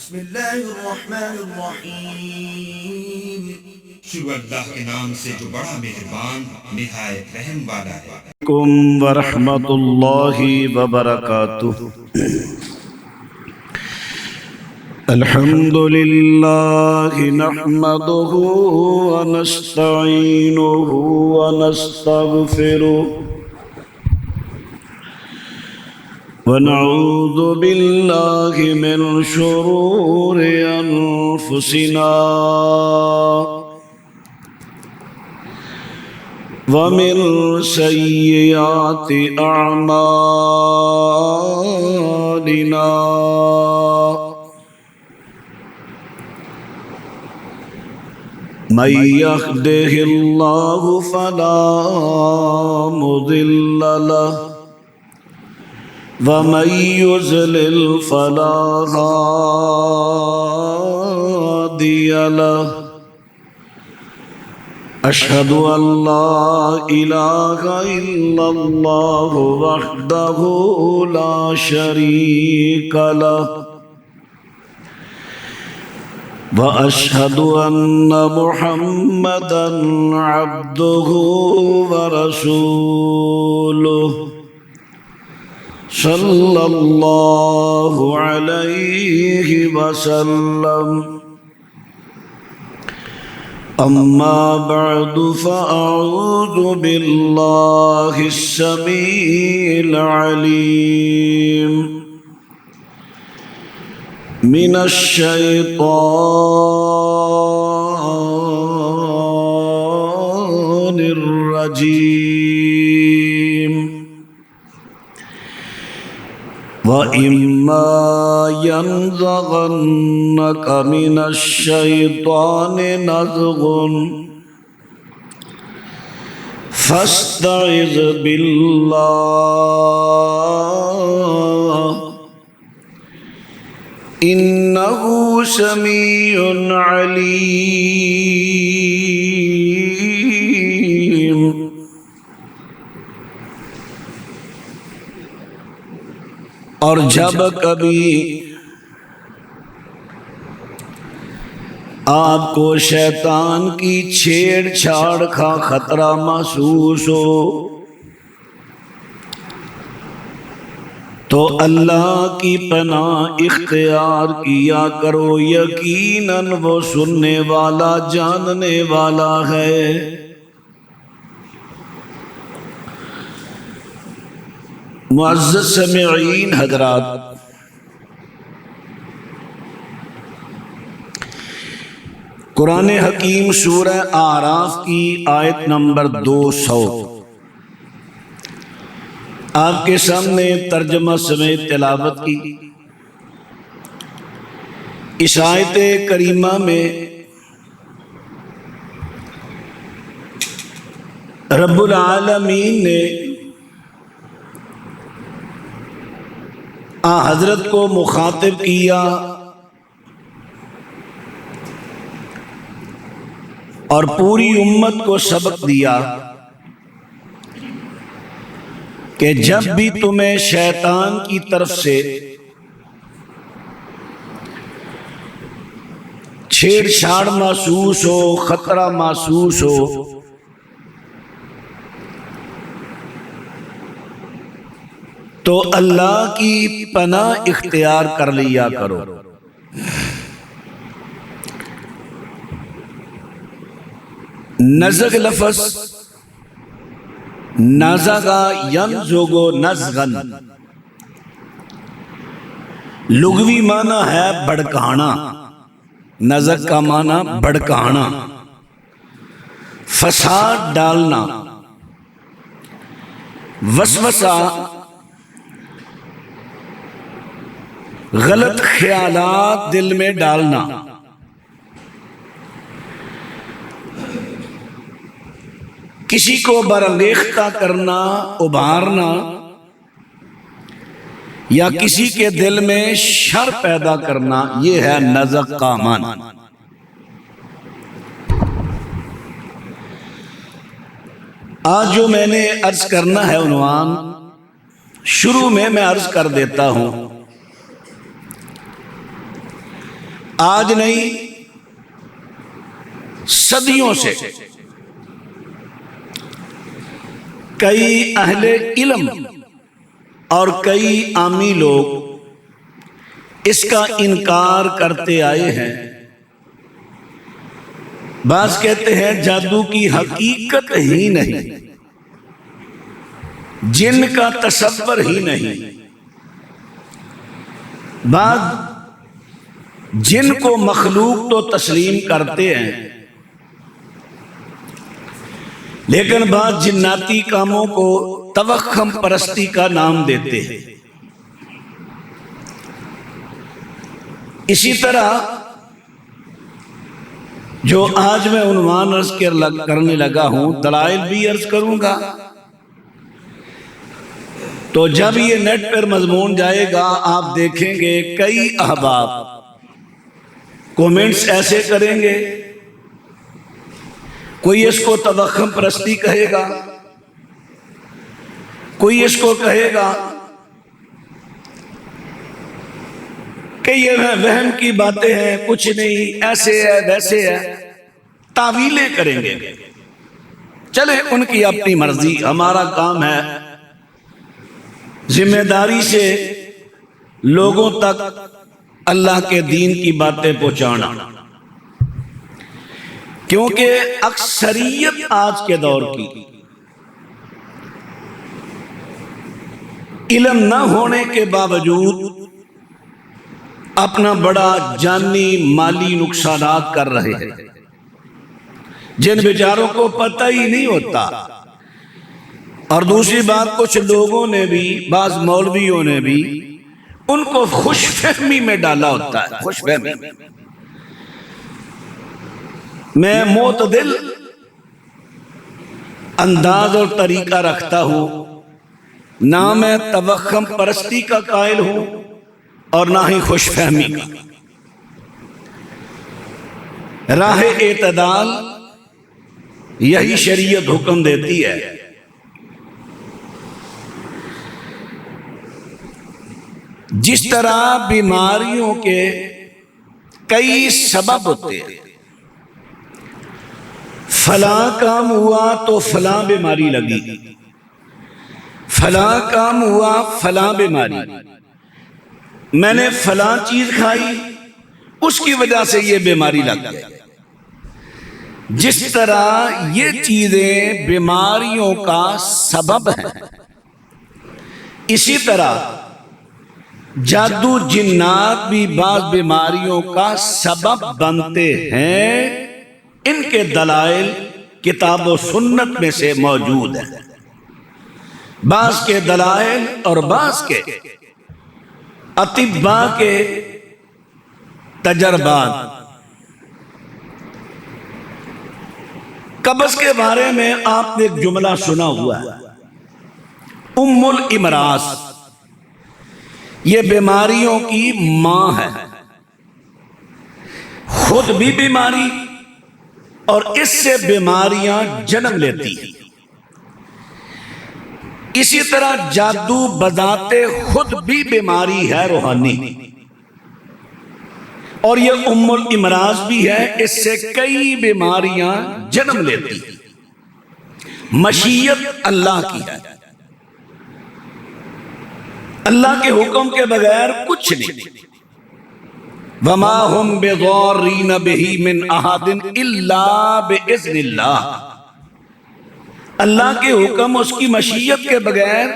بسم اللہ الرحمن الرحیم، شروع اللہ کے نام سے جو بڑا مہربان نہایت رحم والا ہے۔ علیکم ورحمۃ اللہ وبرکاتہ۔ الحمد للہ نحمده ونستعینه ونستغفره ونعوذ باللہ من شرور انفسنا ومن سیئات اعمالنا، من يهده الله فلا مضل له ومن يضلل فلا هادي له، أشهد أن لا إله إلا الله وحده لا شريك له، وأشهد أن محمدًا عبده ورسوله، صلى الله عليه وسلم۔ أما بعد فأعوذ بالله السميع العليم من الشيطان الرجيم، وَإِمَّا يَنزَغَنَّكَ مِنَ الشَّيْطَانِ نَزْغٌ فَاسْتَعِذْ بِاللَّهِ إِنَّهُ سَمِيعٌ عَلِيمٌ۔ اور جب کبھی آپ کو شیطان کی چھیڑ چھاڑ کا خطرہ محسوس ہو تو اللہ کی پناہ اختیار کیا کرو، یقیناً وہ سننے والا جاننے والا ہے۔ معزز سامعین حضرات، قرآن حکیم سورہ اعراف کی آیت نمبر 200 آپ کے سامنے ترجمہ سمیت تلاوت کی۔ اس آیت کریمہ میں رب العالمین نے حضرت کو مخاطب کیا اور پوری امت کو سبق دیا کہ جب بھی تمہیں شیطان کی طرف سے چھیڑ چھاڑ محسوس ہو، خطرہ محسوس ہو، تو اللہ کی پناہ اختیار کر لیا کرو۔ نزغ لفظ نزغ ینزغ نزغن لغوی معنی ہے بھڑکانا، نزغ کا معنی بھڑکانا، فساد ڈالنا، وسوسہ غلط خیالات دل میں ڈالنا۔ کسی کو برانگیختہ کرنا، ابھارنا، یا کسی کے دل میں شر پیدا کرنا، یہ ہے نزغ کا معنی۔ آج جو میں نے عرض کرنا ہے عنوان شروع میں عرض کر دیتا ہوں آج نہیں، صدیوں سے کئی اہل علم اور کئی عامی لوگ اس کا انکار کرتے آئے ہیں۔ بعض کہتے ہیں جادو کی حقیقت ہی نہیں، جن کا تصور ہی نہیں۔ بعض جن کو مخلوق تو تسلیم کرتے ہیں، لیکن بعض جناتی کاموں کو توہم پرستی کا نام دیتے ہیں۔ اسی طرح جو آج میں عنوان عرض کرنے لگا ہوں، دلائل بھی عرض کروں گا، تو جب یہ نیٹ پر مضمون جائے گا آپ دیکھیں گے کئی احباب کومنٹس ایسے کریں گے، کوئی اس کو توہم پرستی کہے گا، کوئی اس کو کہے گا کہ یہ وہم کی باتیں ہیں، کچھ نہیں، ایسے ہے ویسے ہے، تعویلیں کریں گے۔ چلے ان کی اپنی مرضی، ہمارا کام ہے ذمہ داری سے لوگوں تک اللہ کے دین کی باتیں پہنچانا، کیونکہ اکثریت آج کے دور کی علم نہ ہونے کے باوجود اپنا بڑا جانی مالی نقصانات کر رہے ہیں، جن بیچاروں کو پتہ ہی نہیں ہوتا۔ اور دوسری بات، کچھ لوگوں نے بھی، بعض مولویوں نے بھی ان کو خوش فہمی میں ڈالا ہوتا ہے، خوش فہمی۔ میں معتدل انداز اور طریقہ رکھتا ہوں، نہ میں توہم پرستی کا قائل ہوں اور نہ ہی خوش فہمی کا۔ راہ اعتدال یہی شریعت حکم دیتی ہے۔ جس طرح بیماریوں کے کئی سبب ہوتے ہیں، فلاں کام ہوا تو فلاں بیماری لگی، فلاں کام ہوا فلاں بیماری، میں نے فلاں چیز کھائی اس کی وجہ سے یہ بیماری لگ گئی۔ جس طرح یہ چیزیں بیماریوں کا سبب ہیں، اسی طرح جادو جنات بھی بعض بیماریوں کا سبب بنتے ہیں۔ ان کے دلائل کتاب و سنت میں سے موجود ہیں، بعض کے دلائل اور بعض کے اطباء کے تجربات۔ قبض کے بارے میں آپ نے ایک جملہ سنا ہوا ہے، ام الامراض، یہ بیماریوں کی ماں ہے، خود بھی بیماری اور اس سے بیماریاں جنم لیتی ہیں۔ اسی طرح جادو بذات خود بھی بیماری ہے روحانی، اور یہ ام الامراض بھی ہے، اس سے کئی بیماریاں جنم لیتی ہیں۔ مشیت اللہ کی ہے، اللہ کے حکم کے بغیر کچھ نہیں۔ وما هم بضارین بہ من احد الا باذن اللہ، اللہ کے حکم، اس کی مشیت کے بغیر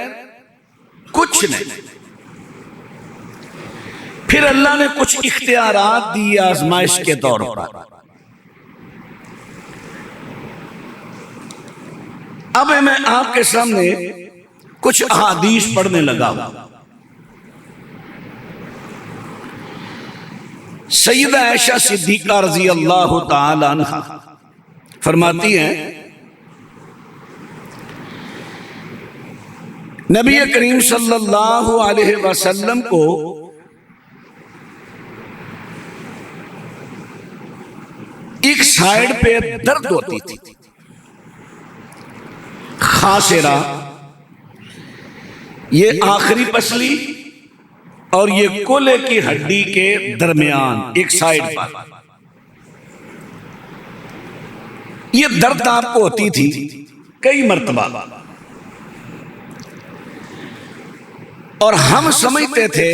کچھ نہیں۔ پھر اللہ نے کچھ اختیارات دی آزمائش کے طور پر۔ اب میں آپ کے سامنے کچھ احادیث پڑھنے لگا ہوں۔ سیدہ عائشہ صدیقہ رضی اللہ تعالی عنہ فرماتی ہیں، نبی کریم صلی اللہ علیہ وسلم کو ایک سائیڈ پہ درد ہوتی تھی، خاصرہ، یہ آخری پسلی اور یہ کولے کی ہڈی کے درمیان ایک سائیڈ پر یہ درد آپ کو ہوتی تھی کئی مرتبہ، اور ہم سمجھتے تھے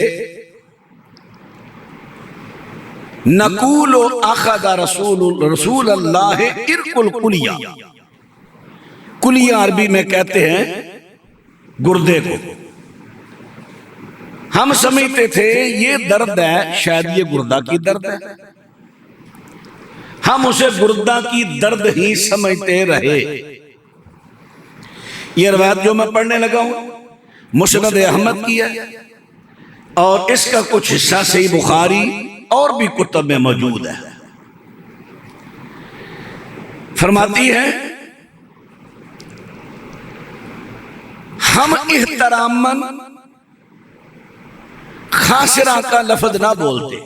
نقول اخذ رسول اللہ ارق الکلیہ، کلیہ عربی میں کہتے ہیں گردے کو. ہم سمجھتے تھے یہ درد ہے، شاید یہ گردہ کی درد ہے، ہم اسے گردہ کی درد ہی سمجھتے رہے. یہ روایت جو میں پڑھنے لگا ہوں مسند احمد کی ہے، اور اس کا کچھ حصہ صحیح بخاری اور بھی کتب میں موجود ہے. فرماتی ہے ہم احتراماً خاسرہ کا لفظ نہ بولتے.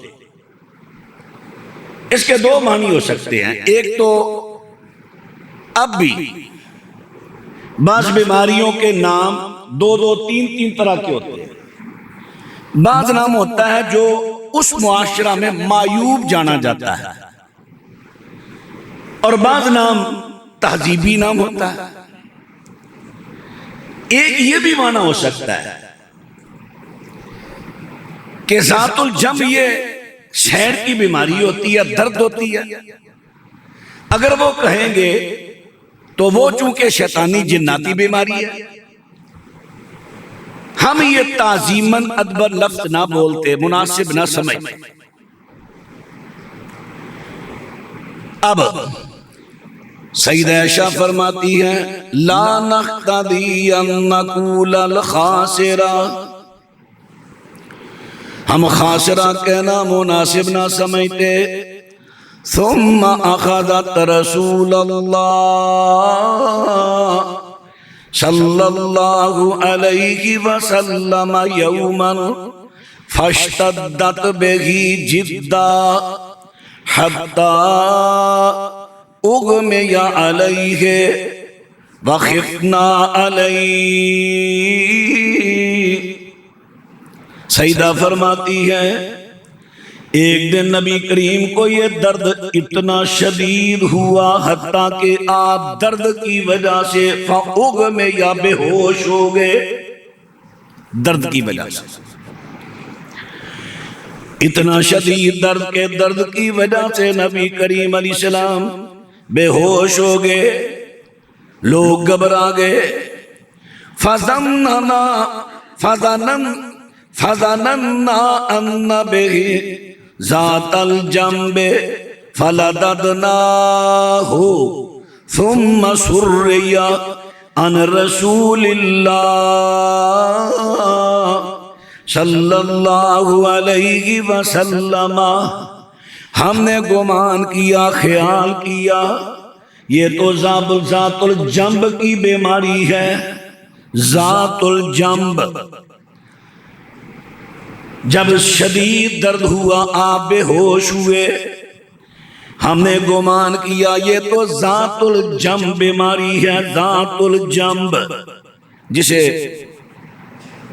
اس کے دو معنی ہو سکتے ہیں. ایک تو اب بھی بعض بیماریوں کے نام دو دو تین طرح کے ہوتے ہیں. بعض نام ہوتا ہے جو اس معاشرہ میں معیوب جانا جاتا ہے، اور بعض نام تہذیبی نام ہوتا ہے. ایک یہ بھی معنی ہو سکتا ہے کہ ذات الجنب یہ شہر کی بیماری ہوتی ہے، درد ہوتی ہے. اگر وہ کہیں گے تو وہ چونکہ شیطانی جناتی بیماری ہے، ہم یہ تعظیماً ادبر لفظ نہ بولتے، مناسب نہ سمجھتے. اب سیدہ عائشہ فرماتی ہیں لا نقتدی ان نقول الخاسرہ، ہم خاسرہ کہنا مناسب نہ سمجھتے. ثم اخذت رسول اللہ صلی اللہ علیہ وسلم یوما فاشتدت بہ جدا حتی اغمی علیہ وخفنا علیہ. سیدہ فرماتی ہے ایک دن نبی کریم کو یہ درد اتنا شدید ہوا حتیٰ کہ آپ درد کی وجہ سے فاغمی یا بے ہوش ہو گئے. درد کی وجہ سے اتنا شدید درد کے درد کی وجہ سے نبی کریم علیہ السلام بے ہوش ہو گئے. لوگ گھبرا گئے. فظننا ان به ذات الجنب فلددناه ثم سري عن رسول الله صلی اللہ علیہ وسلم. ہم نے گمان کیا، خیال کیا یہ تو ذات الجنب کی بیماری ہے. ذات الجنب جب شدید درد ہوا آپ بے ہوش ہوئے، ہم نے گمان کیا یہ تو ذات الجنب بیماری ہے. ذات الجنب جسے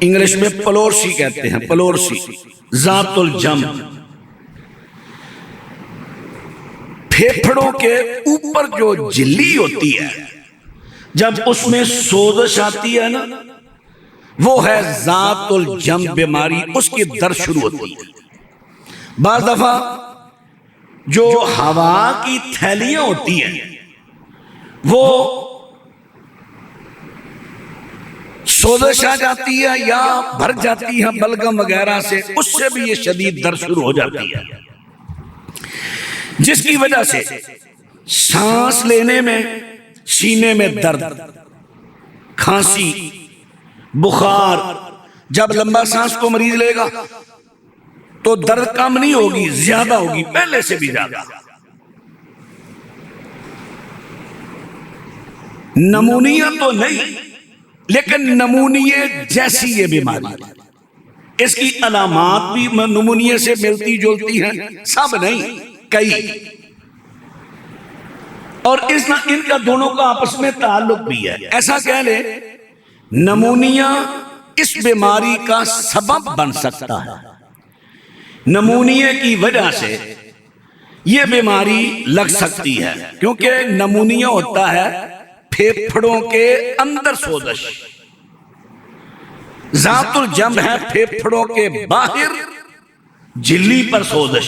انگلش میں پلورسی کہتے ہیں، پلورسی. ذات الجنب پھیپھڑوں کے اوپر جو جھلی ہوتی ہے، جب اس میں سوزش آتی ہے نا، وہ ہے ذات الجنب بیماری. اس کی درد شروع ہوتی ہے. بعض دفعہ جو ہوا کی تھیلیاں ہوتی ہیں وہ سوزش آ جاتی ہے یا بھر جاتی ہے بلغم وغیرہ سے، اس سے بھی یہ شدید درد شروع ہو جاتی ہے، جس کی وجہ سے سانس لینے میں، سینے میں درد، کھانسی، بخار. جب لمبا سانس کو مریض لے گا تو درد کم نہیں ہوگی، زیادہ ہوگی، پہلے سے بھی زیادہ. نمونیا تو نہیں، لیکن نمونیے جیسی یہ بیماری، اس کی علامات بھی نمونیے سے ملتی جلتی ہیں، سب نہیں، کئی. اور ان کا دونوں کا آپس میں تعلق بھی ہے. ایسا کہہ لیں نمونیا اس بیماری کا سبب بن سکتا ہے۔ نمونیے کی وجہ سے یہ بیماری لگ سکتی ہے، کیونکہ نمونیا ہوتا ہے پھیپھڑوں کے اندر سوزش، ذات الجنب ہے پھیپھڑوں کے باہر جھلی پر سوزش۔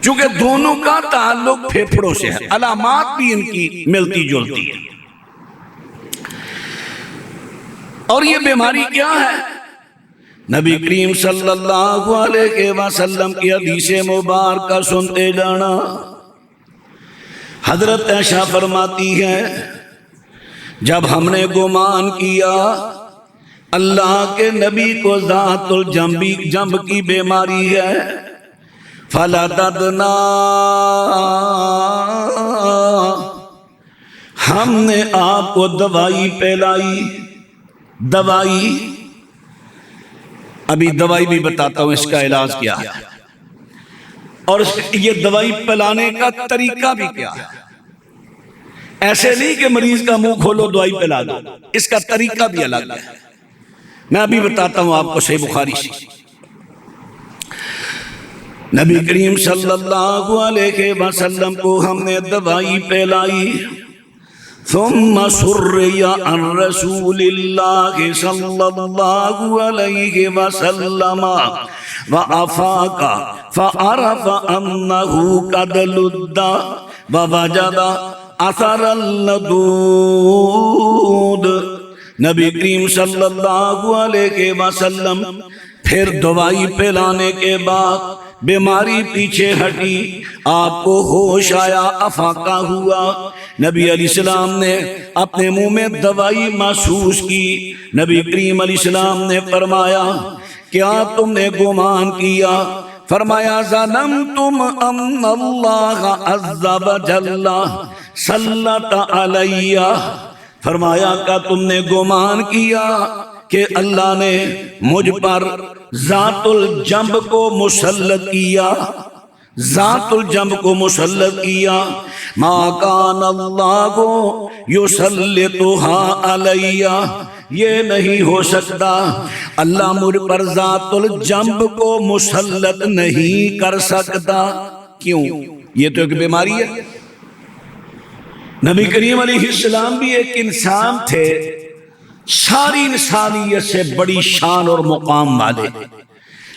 چونکہ دونوں کا تعلق پھیپھڑوں سے ہے، علامات بھی ان کی ملتی جلتی ہیں۔ اور یہ بیماری کیا ہے؟ نبی کریم صلی اللہ علیہ وسلم کی حدیث مبارکہ سنتے جانا۔ حضرت عائشہ فرماتی ہے جب ہم نے گمان کیا اللہ کے نبی کو ذات الجنب کی بیماری ہے، فَلَدَدْنَا، ہم نے آپ کو دوائی پلائی۔ دوائی، ابھی دوائی بھی بتاتا ہوں اس کا علاج کیا ہے، اور یہ دوائی پلانے کا طریقہ بھی کیا ہے۔ ایسے نہیں کہ مریض کا منہ کھولو دوائی پلا دو، اس کا طریقہ بھی الگ ہے۔ میں ابھی بتاتا ہوں آپ کو صحیح بخاری سے۔ نبی کریم صلی اللہ علیہ وسلم کو ہم نے دوائی پلائی۔ ثم سري عن رسول الله صلى الله عليه وسلم وافاق فعرف انه قد لد ووجد اثر اللدود۔ نبی کریم صلی اللہ علیہ وسلم پھر دوائی پلانے کے بعد بیماری پیچھے ہٹی، آپ کو ہوش آیا، افاقہ ہوا۔ نبی علیہ السلام نے اپنے منہ میں دوائی محسوس کی۔ نبی کریم علیہ السلام نے فرمایا کیا تم نے گمان کیا؟ فرمایا ظننتم ان اللہ عز وجل سلط علی، فرمایا کیا تم نے گمان کیا کہ اللہ نے مجھ پر ذات الجنب کو مسلط کیا، ذات الجنب کو مسلط کیا؟ ما کان اللہ کو یسلطها علی، یہ نہیں ہو سکتا، اللہ مجھ پر ذات الجنب کو مسلط نہیں کر سکتا۔ کیوں؟ یہ تو ایک بیماری ہے۔ نبی کریم علیہ السلام بھی ایک انسان تھے، ساری انسانیت سے بڑی شان اور مقام والے،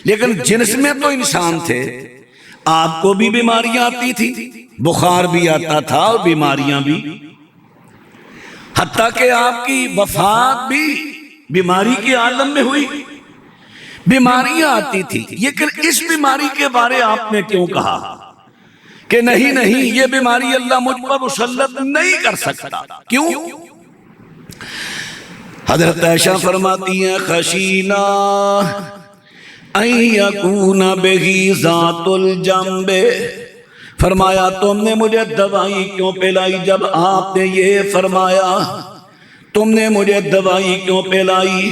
لیکن جنس میں تو انسان تھے۔ آپ کو بھی بیماریاں آتی تھی، بخار بھی آتا تھا اور بیماریاں بھی، حتیٰ کہ آپ کی وفات بھی بیماری کے عالم میں ہوئی۔ بیماریاں آتی تھی، لیکن اس بیماری کے بارے آپ نے کیوں کہا کہ نہیں نہیں یہ بیماری اللہ مجھ پر مسلط نہیں کر سکتا؟ کیوں؟ حضرت عائشہ فرماتی ہیں خشینا ان یکون بہی ذات الجنب، فرمایا تم نے مجھے دوائی کیوں پلائی؟ جب آپ نے یہ فرمایا تم نے مجھے دوائی کیوں پلائی؟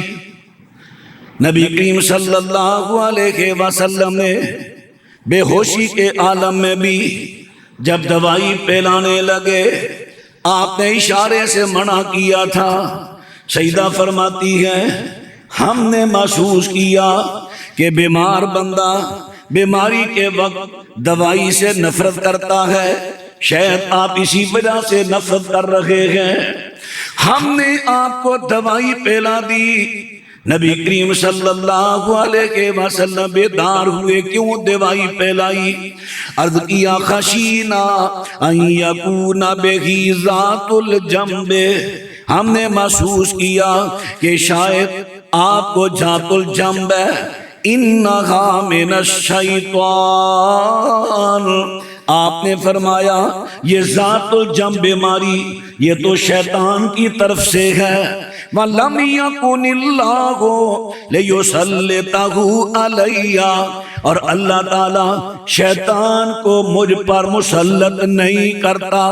نبی کریم صلی اللہ علیہ وسلم نے بے ہوشی کے عالم میں بھی جب دوائی پلانے لگے، آپ نے اشارے سے منع کیا تھا۔ سیدہ فرماتی ہے ہم نے محسوس کیا کہ بیمار بندہ بیماری کے وقت دوائی سے نفرت کرتا ہے، شاید آپ اسی وجہ سے نفرت کر رہے ہیں۔ ہم نے آپ کو دوائی پلا دی۔ نبی کریم صلی اللہ علیہ وسلم بیدار ہوئے، کیوں دوائی پلائی؟ عرض کیا خشینا ان یکون بہی ذات الجنب، ہم نے محسوس کیا کہ شاید آپ کو ذات الجنب ہے۔ انہا من الشیطان، آپ نے فرمایا یہ ذات الجنب بیماری یہ تو شیطان کی طرف سے ہے۔ وَلَمْ يَكُنِ اللَّهُ لِيُسَلِّطَهُ عَلَيَّ، اور اللہ تعالیٰ شیطان کو مجھ پر مسلط نہیں کرتا۔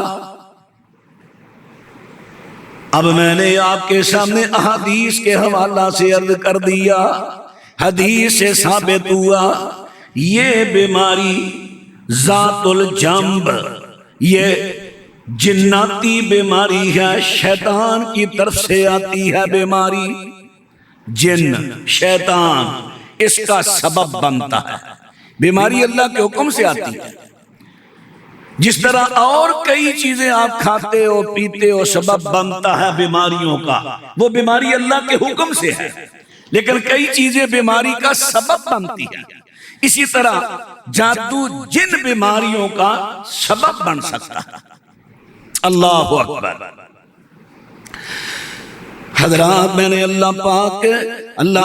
اب میں نے آپ کے سامنے احادیث کے حوالہ سے عرض کر دیا، حدیث سے ثابت ہوا یہ بیماری ذات الجنب یہ جناتی بیماری ہے، شیطان کی طرف سے آتی ہے بیماری۔ جن شیطان اس کا سبب بنتا ہے۔ بیماری اللہ کے حکم سے آتی ہے، جس طرح اور کئی چیزیں آپ کھاتے ہو پیتے ہو سبب بنتا ہے بیماریوں کا، وہ بیماری اللہ کے حکم سے ہے، لیکن کئی چیزیں بیماری کا سبب بنتی ہیں۔ اسی طرح جادو جن بیماریوں کا سبب بن سکتا ہے۔ اللہ اکبر۔ حضرات، میں نے اللہ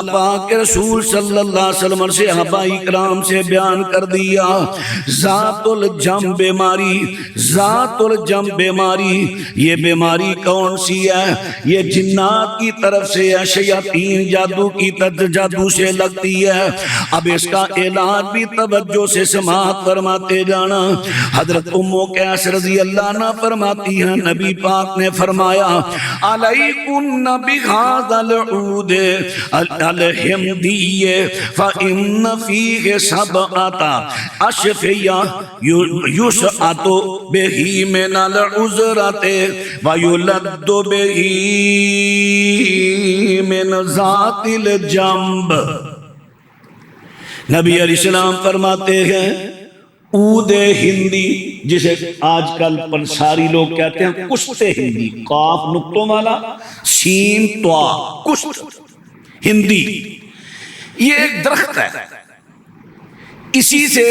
پاک کے رسول صلی اللہ علیہ وسلم اور صحابہ اکرام سے بیان کر دیا، ذات الجم بیماری، یہ بیماری کون سی ہے؟ یہ جنات کی طرف سے ہے، شیاطین جادو سے لگتی ہے۔ اب اس کا علاج بھی توجہ سے سماعت فرماتے جانا۔ حضرت ام قیس رضی اللہ عنہ فرماتی ہیں، نبی پاک نے فرمایا، علیکن بہذا العود الہندی فإن فیہ سبعۃ اشفیاء یسعۃ بہ من العذرۃ ویلد بہ من ذات الجنب۔ نبی علیہ السلام فرماتے ہیں، عود ہندی، جسے آج کل پنساری لوگ کہتے ہیں کشت ہندی، قاف نقطوں والا سین طا، کشت ہندی، یہ ایک درخت ہے۔ اسی سے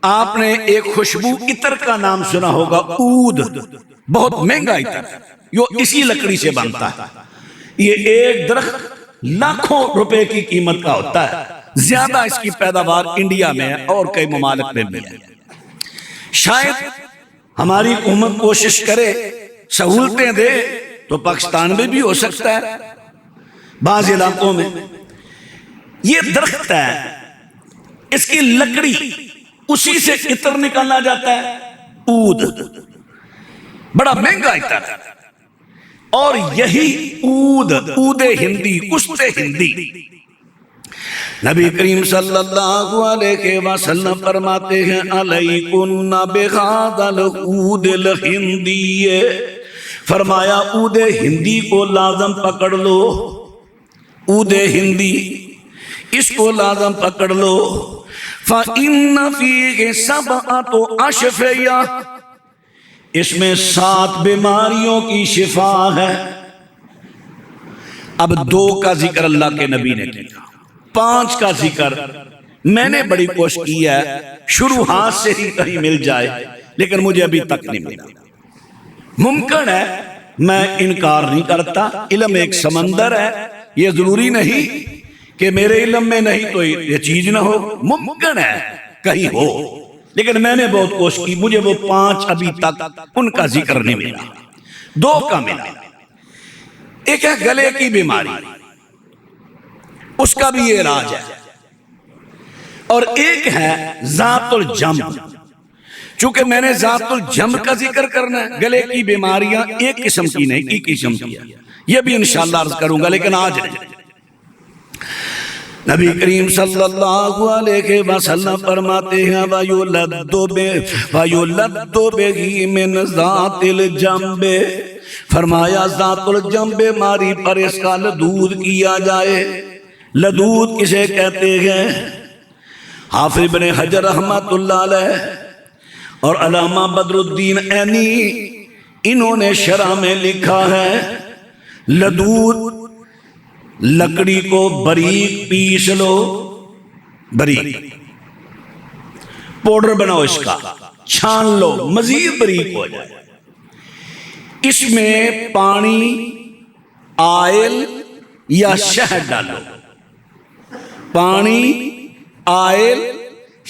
آپ نے ایک خوشبو عطر کا نام سنا ہوگا، عود، بہت مہنگا عطر، یہ اسی لکڑی سے بنتا ہے۔ یہ ایک درخت لاکھوں روپے کی قیمت کا ہوتا ہے۔ زیادہ اس کی پیداوار انڈیا میں اور کئی ممالک میں بھی ہے۔ شاید ہماری حکومت کوشش کرے، سہولتیں دے تو پاکستان میں بھی ہو سکتا ہے، بعض علاقوں میں۔ یہ درخت ہے، اس کی لکڑی، اسی سے عطر نکالا جاتا ہے، عود، بڑا مہنگا عطر ہے۔ اور یہی عود ہندی، کشت ہندی، نبی کریم صلی اللہ علیہ وسلم فرماتے ہیں، علیکن بہذا العود الہندی، فرمایا عود ہندی کو لازم پکڑ لو، عود ہندی اس کو لازم پکڑ لو، فإن فیہ سبعۃ اشفیاء، اس میں 7 بیماریوں کی شفا ہے۔ اب 2 کا ذکر اللہ کے نبی نے کیا، 5 کا ذکر میں نے بڑی کوشش کی ہے، شروعات سے ہی کہیں مل جائے، لیکن مجھے ابھی تک نہیں ملا۔ ممکن ہے، میں انکار نہیں کرتا، علم ایک سمندر ہے، یہ ضروری نہیں کہ میرے علم میں نہیں تو یہ چیز نہ ہو، ممکن ہے کہیں ہو، لیکن میں نے بہت کوشش کی، مجھے وہ 5 ابھی تک ان کا ذکر نہیں ملا۔ 2 کا ملا، ایک ہے گلے کی بیماری، اس کا بھی یہ علاج ہے، اور ایک ہے ذات الجم۔ چونکہ میں نے ذات الجم کا ذکر کرنا ہے، گلے کی بیماریاں ایک قسم کی نہیں، ایک قسم کی ہے، یہ بھی انشاءاللہ عرض کروں گا، لیکن آج نہیں۔ نبی کریم صلی اللہ علیہ وسلم فرماتے ہیں، وَيُلَدُّ بِهِ مِنْ ذَاتِ الْجَنْبِ، فرمایا ذات الجم بیماری پر اس کا لدود کیا جائے۔ لدود کسے کہتے ہیں؟ حافظ ابن حجر رحمت اللہ علیہ اور علامہ بدر الدین عینی، انہوں نے شرح میں لکھا ہے، لدود لکڑی کو باریک پیس لو، باریک پاؤڈر بناؤ، اس کا چھان لو، مزید باریک ہو جائے، اس میں پانی، آئل یا شہد ڈالو، پانی، آئل،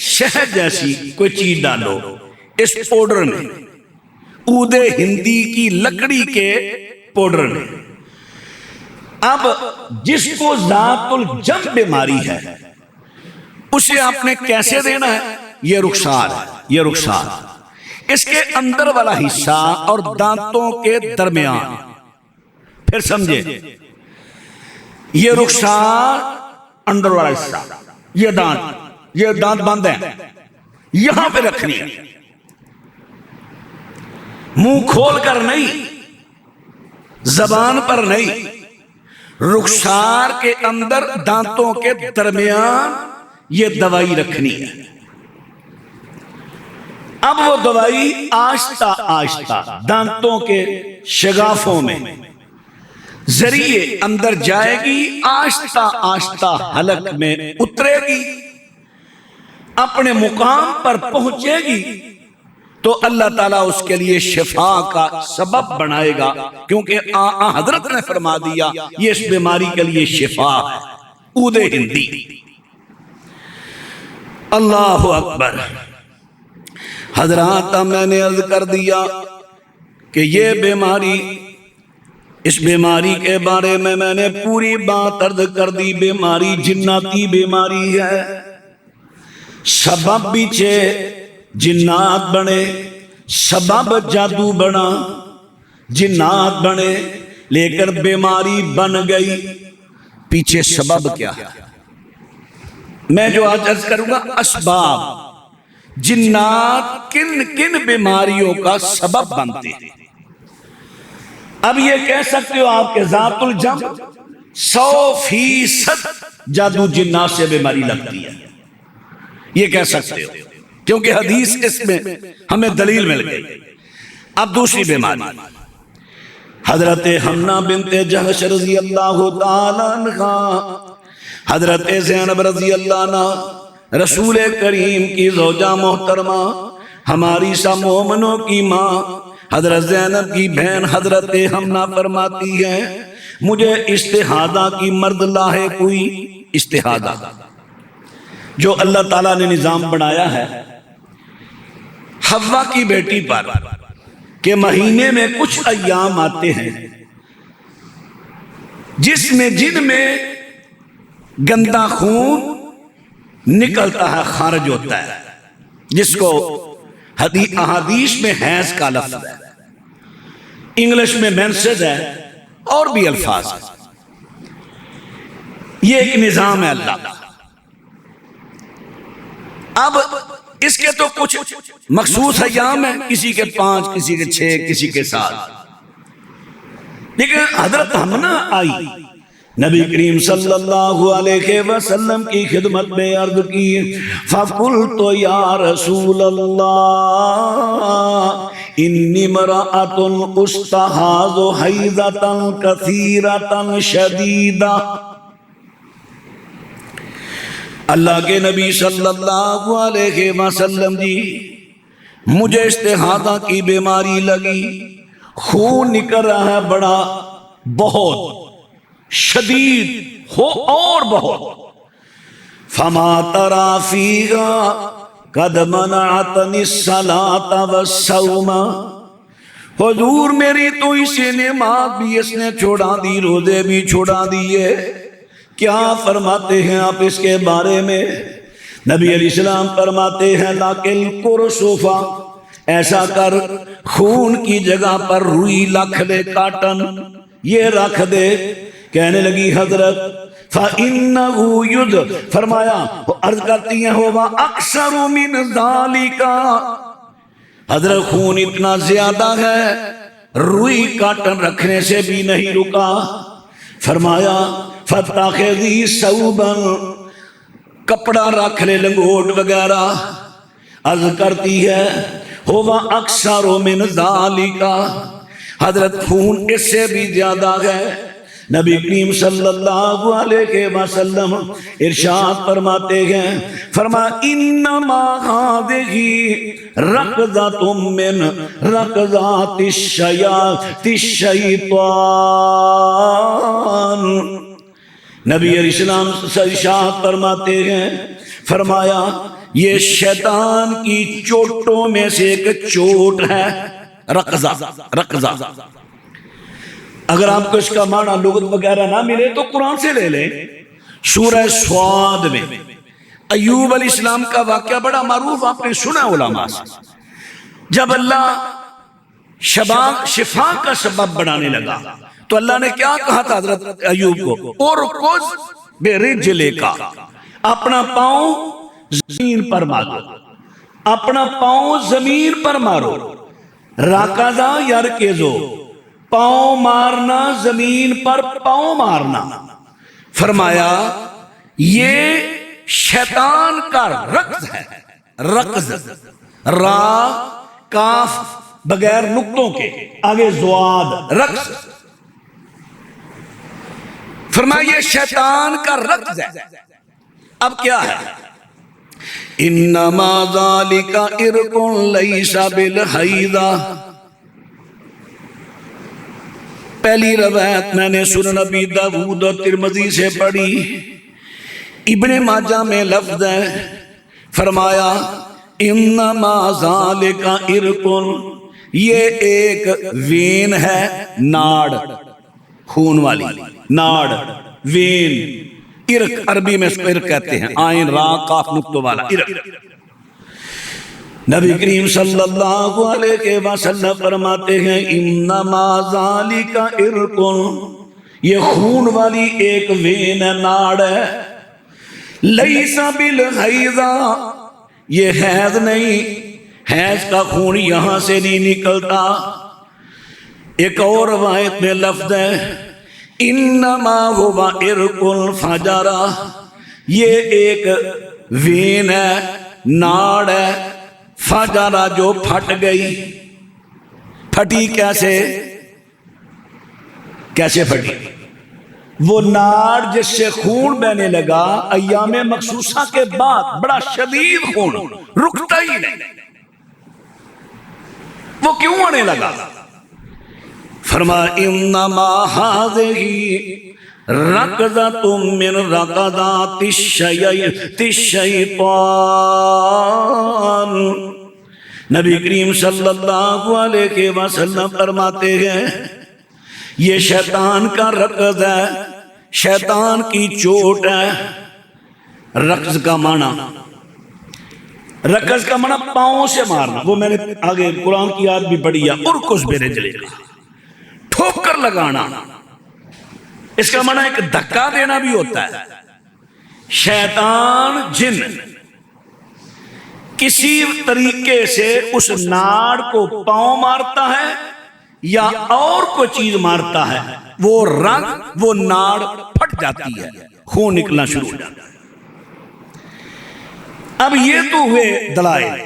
شہد جیسی کوئی چیز ڈالو اس پاؤڈر میں، عود ہندی کی لکڑی کے پاؤڈر میں۔ اب جس کو ذات الجم بیماری ہے، اسے آپ نے کیسے دینا ہے؟ یہ رخسار ہے، یہ رخسار، اس کے اندر والا حصہ اور دانتوں کے درمیان، پھر سمجھے، یہ رخسار اندر والا حصہ، یہ دانت بند ہیں، یہاں پہ رکھنی ہے، منہ کھول کر نہیں، زبان پر نہیں، رخسار کے اندر دانتوں کے درمیان یہ دوائی رکھنی ہے. اب وہ دوائی آہستہ آہستہ دانتوں کے شگافوں میں ذریعے اندر جائے گی، آہستہ آہستہ حلق میں اترے گی، اپنے مقام پر پہنچے گی تو اللہ تعالیٰ اس کے لیے شفا کا سبب بنائے گا، کیونکہ حضرت نے فرما دیا یہ اس بیماری کے لیے شفا ہے. عود ہندی. اللہ اکبر. حضرات میں نے عرض کر دیا کہ یہ بیماری، اس بیماری کے بارے میں نے پوری بات عرض کر دی. بیماری جناتی بیماری ہے. سبب پیچھے جنات بنے، سبب جادو بنا، جنات بنے، لیکن بیماری بن گئی. پیچھے سبب کیا ہے؟ میں جو آج عرض کروں گا اسباب. جنات کن کن بیماریوں کا سبب بنتے ہیں. اب یہ کہہ سکتے ہو آپ کے ذات الجم 100% جادو جنات سے بیماری لگتی ہے، یہ کہہ سکتے ہو کیونکہ حدیث اس میں ہمیں دلیل مل گئی. اب دوسری بیماری، حضرت حمنہ بنت جہش رضی اللہ تعالیٰ عنہ، حضرت زینب رضی اللہ عنہ، رسول کریم کی زوجہ محترمہ، ہماری سا مومنوں کی ماں، حضرت زینب کی بہن حضرت حمنہ فرماتی ہے مجھے استحاضہ کی مرد لاحق ہوئی. استحاضہ جو اللہ تعالیٰ نے نظام بنایا ہے حوا کی بیٹی پر کہ مہینے میں کچھ ایام آتے ہیں جن میں گندا خون نکلتا ہے، خارج ہوتا ہے، جس کو احادیث میں حیض کا لفظ ہے، انگلش میں مینسز ہے، اور بھی الفاظ ہیں. یہ ایک نظام ہے اللہ کا. اب اس کے تو کچھ مخصوص ایام ہیں، کسی کے 5، کسی کے 6، کسی کے 7. لیکن حضرت حمنہ آئی، نبی کریم صلی اللہ علیہ وسلم کی خدمت میں عرض کی، فَقُلْتُ يَا رَسُولَ اللَّهِ إِنِّي امْرَأَةٌ أُسْتَحَاضُ حَيْضَةً كَثِيرَةً شَدِيدَةً. اللہ کے نبی صلی اللہ علیہ وسلم جی، مجھے استحاضہ کی بیماری لگی، خون نکل رہا ہے بڑا، بہت شدید ہو اور بہت. فما ترى فيها قد منعتني الصلاة والصوم. حضور میری تو اسی نماز بھی اس نے چھوڑا دی، روزے بھی چھوڑا دیے. کیا فرماتے ہیں آپ اس کے بارے میں؟ نبی علیہ السلام فرماتے ہیں لاکل قرصفا، ایسا کر خون کی جگہ پر روئی رکھ دے، کاٹن یہ رکھ دے. کہنے لگی حضرت فَإِنَّهُ يُدْ، فرمایا عرض کرتی ہیں ہوا اکثر من ذَلِكَ، حضرت خون اتنا زیادہ ہے روئی کاٹن رکھنے سے بھی نہیں رکا. فرمایا فَاتَّخِذِي ثَوْبًا، کپڑا رکھ لے، لنگوٹ وغیرہ. عرض کرتی ہے ہوا اکثر من ذَلِكَ، حضرت خون اس سے بھی زیادہ ہے. نبی کریم صلی اللہ علیہ وسلم ارشاد فرماتے ہیں، فرمایا انما هذه رکضۃ من رکضات الشیطان. نبی علیہ السلام ارشاد فرماتے ہیں، فرمایا یہ شیطان کی چوٹوں میں سے ایک چوٹ ہے. رکضہ، رکضہ. اگر آپ کو اس کا معنی لغت وغیرہ نہ ملے تو قرآن سے لے لیں. سورہ سواد میں ایوب علیہ السلام کا واقعہ بڑا معروف، آپ نے سنا علماء سے. جب اللہ شفا کا سبب بنانے لگا تو اللہ نے کیا کہا تھا حضرت ایوب کو؟ اُرْكُضْ بِرِجْلِكَ، اپنا پاؤں زمین پر مارو، اپنا پاؤں زمین پر مارو. راکزا یرکزو، پاؤں مارنا، زمین پر پاؤں مارنا، فرمایا یہ شیطان کا رقص ہے. رقص، را کاف بغیر نقطوں کے، آگے زواد، رقص. فرمایا یہ شیطان کا رقص ہے. اب کیا ہے؟ انما ذالک ارق لیس بالحیضہ. پہلی روایت میں نے سنن نبی داؤد اور ترمذی سے پڑھی، ابن ماجہ میں لفظ ہے، فرمایا انما ذالک ارق، یہ ایک وین ہے، ناڑ، خون والی ناڑ، وین، ارق عربی میں اس کو ارق کہتے ہیں، آئین را کاف نقطوں والا ارق. نبی کریم صلی اللہ علیہ وسلم فرماتے ہیں انما ذالک ارق، یہ خون والی ایک وین ناڑ ہے، لیس بالحیضہ، یہ حیض نہیں، حیض کا خون یہاں سے نہیں نکلتا. ایک اور روایت میں لفظ ہے انما هو ارق الفجر، یہ ایک وین ہے، ناڑ ہے، فجرہ جو پھٹ گئی. پھٹی کیسے؟ کیسے پھٹی؟ وہ ناڑ جس سے خون بہنے لگا ایام مخصوصہ کے بعد، بڑا شدید خون، رکتا ہی نہیں، وہ کیوں آنے لگا؟ فرمایا انما ہذہ رکضۃ من رکضات الشیطان. نبی کریم صلی اللہ علیہ وسلم فرماتے ہیں یہ شیطان کا رکض ہے، شیطان کی چوٹ ہے. رکض کا معنی، رکض کا معنی پاؤں سے مارنا، وہ میں نے آگے قرآن کی آیت بھی پڑھی ہے، ارکض برجلک، ٹھوکر لگانا. اس کا معنی ایک دھکا دینا بھی ہوتا ہے. شیطان جن کسی طریقے سے اس ناڑ کو پاؤں مارتا ہے یا اور کوئی چیز مارتا ہے، وہ رگ، وہ ناڑ پھٹ جاتی ہے، خون نکلنا شروع ہو جاتا ہے. اب یہ تو ہوئے دلائل.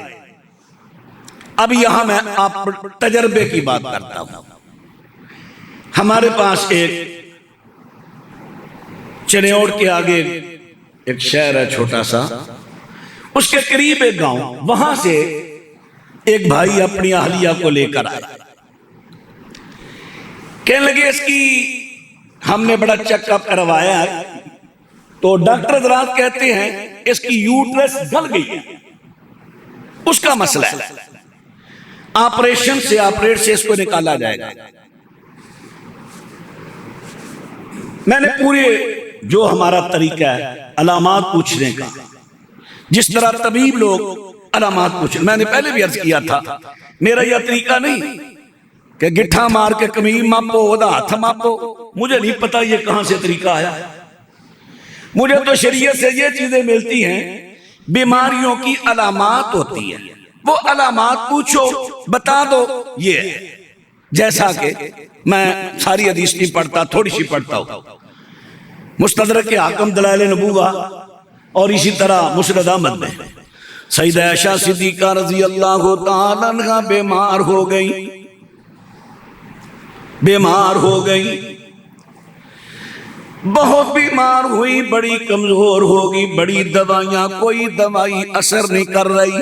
اب یہاں میں آپ تجربے کی بات کرتا ہوں. ہمارے پاس ایک چنیوڑ کے آگے ایک شہر ہے چھوٹا سا، اس کے قریب ایک گاؤں، وہاں سے ایک بھائی اپنی اہلیہ کو لے کر آیا. کہنے لگے اس کی ہم نے بڑا چیک اپ کروایا ہے تو ڈاکٹر حضرات کہتے ہیں اس کی یوٹرس گل گئی ہے، اس کا مسئلہ ہے، آپریشن سے آپریٹ سے اس کو نکالا جائے گا. میں نے پورے جو ہمارا طریقہ ہے علامات پوچھنے کا، جس طرح طبیب لوگ علامات پوچھیں، میں نے پہلے بھی عرض کیا تھا میرا یہ طریقہ نہیں کہ گٹھا مار کے کمیم ماپو، ودا ہاتھ ماپو. مجھے نہیں پتا یہ کہاں سے طریقہ آیا. مجھے تو شریعت سے یہ چیزیں ملتی ہیں، بیماریوں کی علامات ہوتی ہیں، وہ علامات پوچھو بتا دو. یہ جیسا کہ میں ساری حدیث نہیں پڑھتا، تھوڑی سی پڑھتا ہوں. مستدرک کے حاکم دلائل نبوہ اور اسی طرح مسند احمد میں سیدہ عائشہ صدیقہ رضی اللہ تعالیٰ عنہا بیمار ہو گئی، بیمار ہو گئی، بہت بیمار ہوئی، بڑی کمزور ہوگی، بڑی دوائیاں، کوئی دوائی اثر نہیں کر رہی.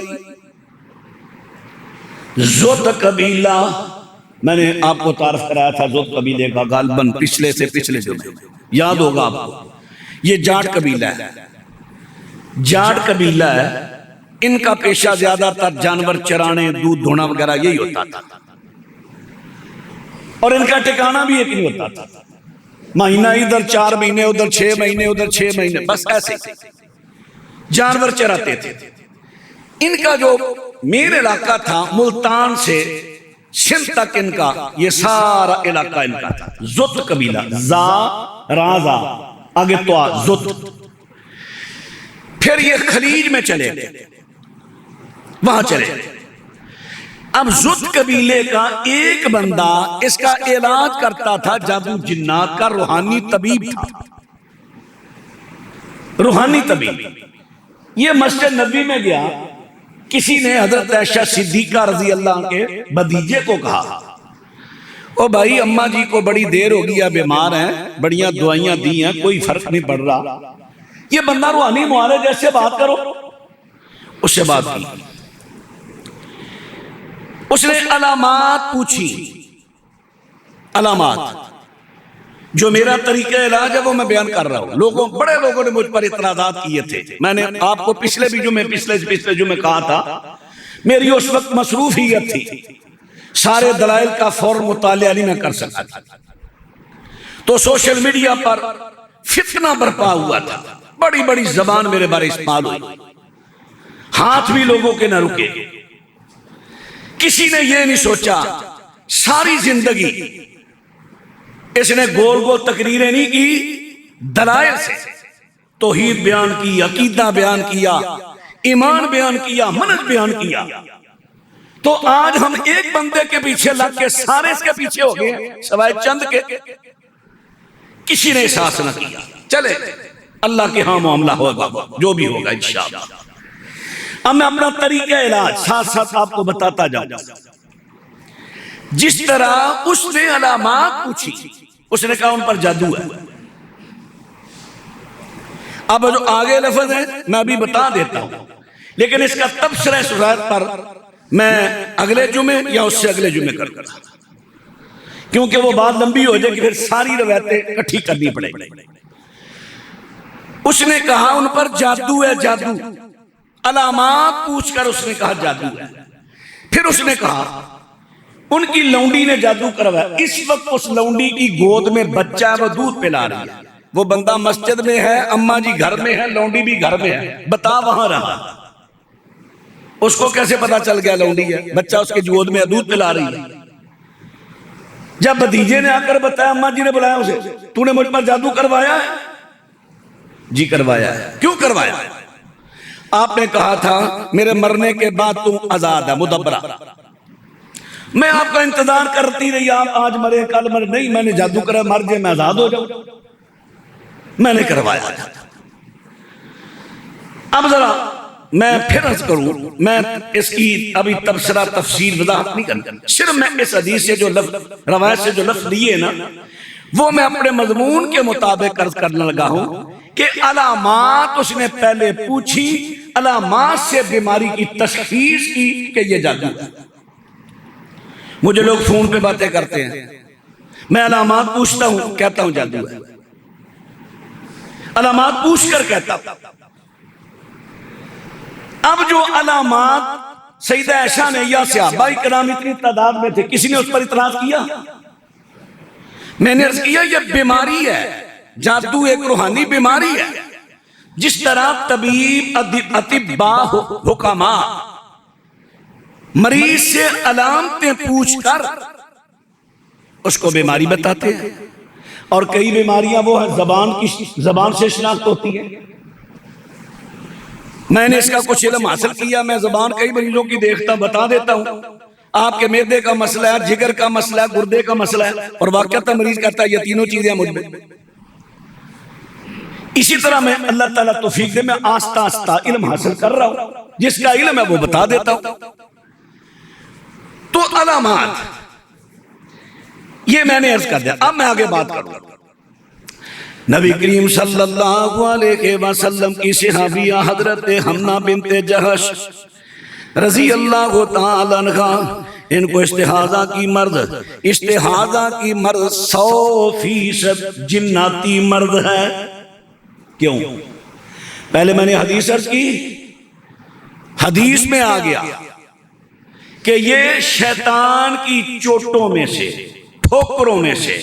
زوت قبیلہ، میں نے آپ کو تعارف کرایا تھا زوت قبیلے کا، غالباً پچھلے سے پچھلے جو یاد ہوگا آپ کو. یہ جاٹ قبیلہ ہے، جاٹ قبیلہ ہے. ان کا پیشہ زیادہ تر جانور چرانے، دودھ دھونا وغیرہ یہی ہوتا تھا، اور ان کا ٹھکانہ بھی ایک نہیں ہوتا تھا. مہینہ ادھر 4 مہینے، ادھر 6 مہینے، ادھر 6 مہینے، بس ایسے جانور چراتے تھے. ان کا جو مین علاقہ تھا ملتان سے سندھ تک، ان کا یہ سارا علاقہ ان کا تھا. زت قبیلہ، زا رازا آگے تو زت. پھر یہ خلیج میں چلے گئے، وہاں چلے. اب زد قبیلے کا ایک بندہ اس کا علاج کرتا تھا، جادو جنات کا روحانی طبیب تھا، روحانی طبیب۔ یہ مسجد نبوی میں گیا، کسی نے حضرت عائشہ صدیقہ رضی اللہ عنہ کے بھتیجے کو کہا، او بھائی اماں جی کو بڑی دیر ہو گئی، بیمار ہیں، بڑیاں دعائیاں دی ہیں، کوئی فرق نہیں پڑ رہا، یہ بندہ روحانی معالج جیسے بات کرو۔ اس سے بات کی، اس نے علامات پوچھی، علامات جو میرا طریقہ علاج ہے وہ میں بیان کر رہا ہوں۔ بڑے لوگوں نے مجھ پر اعتراضات کیے تھے، میں نے آپ کو پچھلے جمعے کہا تھا، میری اس وقت مصروفیت تھی، سارے دلائل کا فوراً مطالعہ نہیں میں کر سکتا، تو سوشل میڈیا پر فتنہ برپا ہوا تھا، بڑی بڑی زبان میرے بارے استعمال ہوئی، ہاتھ بھی لوگوں کے نہ رکے۔ کسی نے یہ نہیں سوچا، ساری زندگی اس نے گول گول تقریریں نہیں کی، دلائل سے توحید بیان کی، عقیدہ بیان کیا، ایمان بیان کیا، منہج بیان کیا۔ تو آج ہم ایک بندے کے پیچھے لگ کے سارے اس کے پیچھے ہو گئے، سوائے چند کے کسی نے احساس نہ کیا۔ چلے اللہ کے ہاں معاملہ ہوگا، جو بھی ہوگا انشاءاللہ۔ اب میں اپنا طریقہ علاج ساتھ ساتھ آپ کو بتاتا جاؤں۔ جس طرح اس نے علامات پوچھی، اس نے کہا ان پر جادو ہے۔ اب جو آگے لفظ ہے میں ابھی بتا دیتا ہوں، لیکن اس کا تبصرہ سورت پر میں اگلے جمعے یا اس سے اگلے جمعے کر گا، کیونکہ وہ بات لمبی ہو جائے گی، پھر ساری روایتیں اکٹھی کرنی پڑے گی۔ اس نے کہا ان پر جادو ہے، جادو۔ علامات پوچھ کر اس نے کہا جادو ہے۔ پھر اس نے کہا ان کی لونڈی نے جادو کروایا، اس وقت اس لونڈی کی گود میں بچہ ہے، وہ دودھ پلا رہی ہے، وہ بندہ مسجد میں ہے، اماں جی گھر میں ہے، لونڈی بھی گھر میں ہے، بتا وہاں رہا، اس کو کیسے پتا چل گیا لونڈی ہے، بچہ اس کی گود میں دودھ پلا رہی ہے۔ جب بھتیجے نے آ کر بتایا، اماں جی نے بلایا اسے، تو نے مجھ پر جادو کروایا ہے؟ جی کروایا ہے۔ کیوں کروایا؟ آپ نے کہا تھا میرے مرنے کے بعد تم آزاد ہے، مدبرہ، میں آپ کا انتظار کرتی رہی، آپ آج مرے کل مرے، نہیں میں نے جادو کرا، مر جائے میں آزاد ہو جاؤں، میں نے کروایا۔ اب ذرا میں پھر عرض کروں، میں اس کی ابھی تبصرہ تفسیر وضاحت نہیں کرنا، صرف میں اس حدیث سے جو لفظ روایت سے جو لفظ لیے نا وہ میں اپنے مضمون کے مطابق عرض کرنے لگا ہوں کہ علامات اس نے پہلے پوچھی، علامات سے بیماری کی تشخیص کی کہ یہ جادو ہے۔ مجھے لوگ فون پہ باتیں کرتے ہیں، میں علامات پوچھتا ہوں، کہتا ہوں جادو ہے، علامات پوچھ کر کہتا ہوں۔ اب جو علامات سیدہ عائشہ نے یا صحابہ کرام اتنی تعداد میں تھے، کسی نے اس پر اعتراض کیا؟ میں نے عرض کیا یہ بیماری ہے، جادو ایک روحانی بیماری ہے، جس طرح طبیب اطباء حکما مریض سے علامتیں پوچھ کر اس کو بیماری بتاتے ہیں، اور کئی بیماریاں وہ ہیں زبان سے شناخت ہوتی ہے۔ میں نے اس کا کچھ علم حاصل کیا، میں زبان کئی مریضوں کی دیکھتا بتا دیتا ہوں، آپ کے معدے کا مسئلہ ہے، جگر کا مسئلہ ہے، گردے کا مسئلہ ہے، اور واقعتا مریض کہتا ہے یہ تینوں چیزیں مجھ میں۔ اسی طرح میں اللہ تعالیٰ توفیق دے، میں آہستہ آہستہ علم حاصل کر رہا ہوں، جس کا علم ہے وہ بتا دیتا ہوں۔ تو علامات یہ میں نے عرض کر دیا، اب میں آگے بات کروں۔ نبی کریم صلی اللہ علیہ وسلم کی صحابیہ حضرت حمنہ بنت جہش رضی اللہ تعالی عنہ، ان کو استحاضہ کی مرض 100% جناتی مرض ہے۔ کیوں؟ پہلے میں نے حدیث عرض کی، حدیث میں آ گیا کہ یہ شیطان کی چوٹوں میں سے، ٹھوکروں میں سے،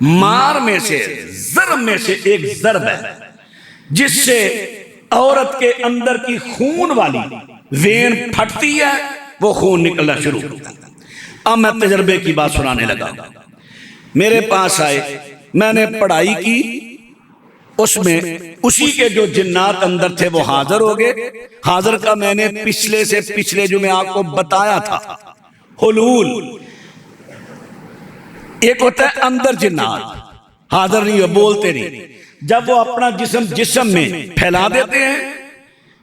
مار میں سے، ضرب میں سے ایک ضرب ہے، جس سے عورت کے اندر کی خون والی وین پھٹتی ہے، وہ خون نکلنا شروع ہوتا ہے۔ اب میں تجربے کی بات سنانے لگا، میرے پاس آئے، میں نے پڑھائی کی، اس میں اسی کے جو جنات اندر تھے وہ حاضر ہو گئے۔ حاضر کا میں نے پچھلے جمعے آپ کو بتایا تھا حلول، ایک ہوتا ہے اندر جنات حاضر نہیں ہو، بولتے نہیں، جب وہ اپنا جسم میں پھیلا دیتے ہیں،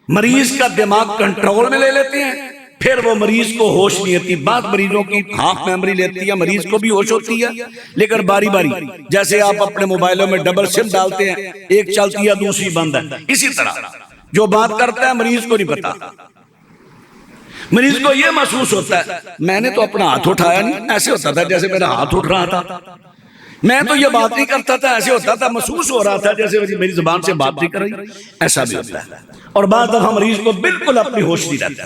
مریض کا دماغ کنٹرول میں لے لیتے ہیں، پھر وہ مریض کو ہوش نہیں ہوتی. بعض مریضوں کی ہاف میموری لیتی ہے، مریض کو بھی ہوش ہوتی ہے لیکن باری باری، جیسے آپ اپنے موبائلوں میں ڈبل سم ڈالتے ہیں، ایک چلتی ہے دوسری بند ہے، اسی طرح جو بات کرتا ہے مریض کو نہیں پتا. مریض کو یہ محسوس ہوتا ہے میں نے تو اپنا ہاتھ اٹھایا نہیں، ایسے ہوتا تھا جیسے میرا ہاتھ اٹھ رہا تھا، میں تو یہ بات نہیں کرتا تھا، ایسے ہوتا تھا محسوس ہو رہا تھا جیسے میری زبان سے بات نہیں کر رہی، ایسا بھی ہوتا ہے. اور بعض دفعہ مریض کو بالکل اپنی ہوش نہیں رہتا.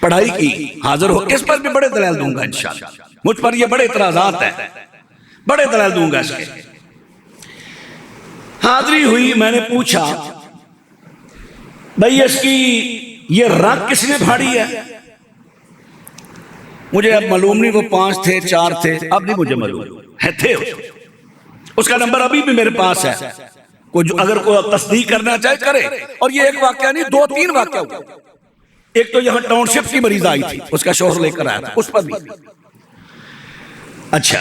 پڑھائی کی حاضر ہو، اس پر بھی بڑے دلائل دوں گا انشاءاللہ، مجھ پر یہ بڑے اعتراضات ہیں، بڑے دلائل دوں گا اس کے. حاضری ہوئی، میں نے پوچھا بھئی اس کی یہ رگ کس نے پھاڑی ہے؟ مجھے اب معلوم نہیں وہ 5 تھے 4 تھے، اب نہیں مجھے معلوم ہے، تھے اس کا نمبر ابھی بھی میرے پاس ہے، اگر کوئی تصدیق کرنا چاہے کرے. اور یہ ایک واقعہ نہیں، 2-3 واقعہ ہوئے. ایک تو یہاں ٹاؤن شپ کی مریض آئی تھی، اس کا شوہر لے کر آیا تھا، اس پر بھی. اچھا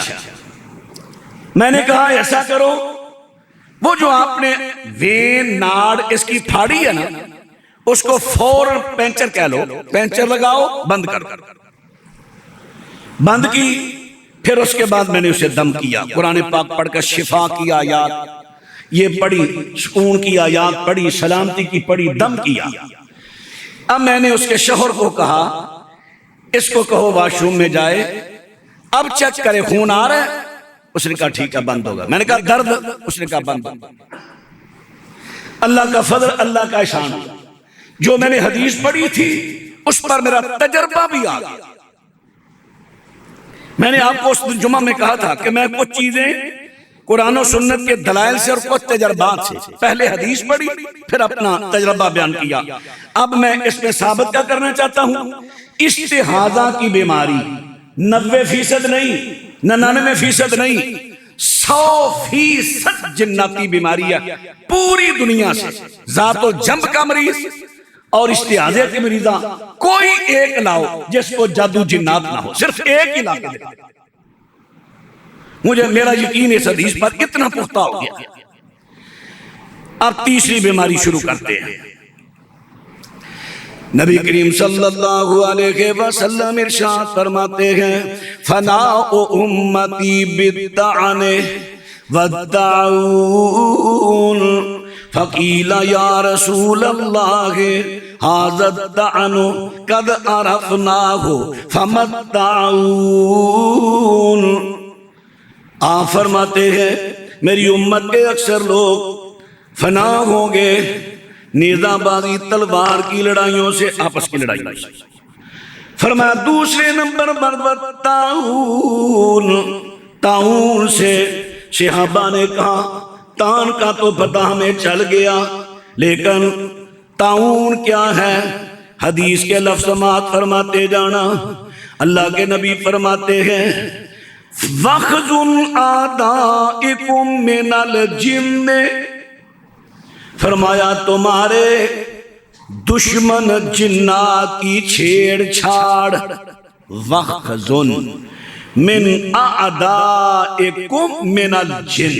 میں نے کہا ایسا کرو، وہ جو آپ نے وین ناڑ اس کی پھاڑی ہے نا، اس کو فوراً پینچر کہہ لو، پینچر لگاؤ، بند کر. بند کی، پھر اس کے بعد میں نے اسے دم کیا، قرآن پاک پڑھ کر شفا کی آیات یہ پڑھی، سکون کی آیات پڑھی، سلامتی کی پڑھی، دم کیا. اب میں نے اس کے شوہر کو کہا اس کو کہو واش روم میں جائے، اب چیک کرے خون آ رہا ہے. اس نے کہا ٹھیک ہے بند ہوگا. میں نے کہا درد؟ اس نے کہا بند. اللہ کا فضل، اللہ کا احسان، جو میں نے حدیث پڑھی تھی اس پر میرا تجربہ بھی آ گیا. میں نے آپ کو اس جمعہ میں کہا تھا کہ میں کچھ چیزیں قرآن و سنت کے دلائل سے اور کچھ تجربات سے، پہلے حدیث پڑھی پھر اپنا تجربہ بیان کیا. اب میں اس میں ثابت کیا کرنا چاہتا ہوں، استحاضہ کی بیماری 90% نہیں، 99% نہیں، 100% جناتی بیماری ہے. پوری دنیا سے ذات و جنب کا مریض اور استحاضے کے مریضاں کوئی ایک لاؤ جس کو جادو جنات نہ ہو، صرف ایک ہی لا کے دکھا. مجھے میرا یقین اس حدیث پر اتنا پختہ ہو گیا. اب تیسری بیماری شروع کرتے ہیں. نبی کریم صلی اللہ علیہ وسلم ارشاد فرماتے ہیں فناء امتی بالطعن والطاعون فقیل یا رسول اللہ ھذا الطعن قد عرفناہ فما الطاعون. آپ فرماتے ہیں میری امت کے اکثر لوگ فنا ہوں گے نیزہ بازی تلوار کی لڑائیوں سے، آپس کی لڑائیوں سے. فرمایا دوسرے نمبر پر طاعون، طاعون سے. صحابہ نے کہا تان کا تو پتہ ہمیں چل گیا لیکن طاعون کیا ہے؟ حدیث کے لفظات فرماتے جانا. اللہ کے نبی فرماتے ہیں وَخْذُ أَعْدَائِكُم مِّنَ الْجِنِّ، فرمایا تمہارے دشمن جنات کی چھیڑ چھاڑ. وَخْذُ مِّنْ أَعْدَائِكُم مِّنَ الْجِنِّ،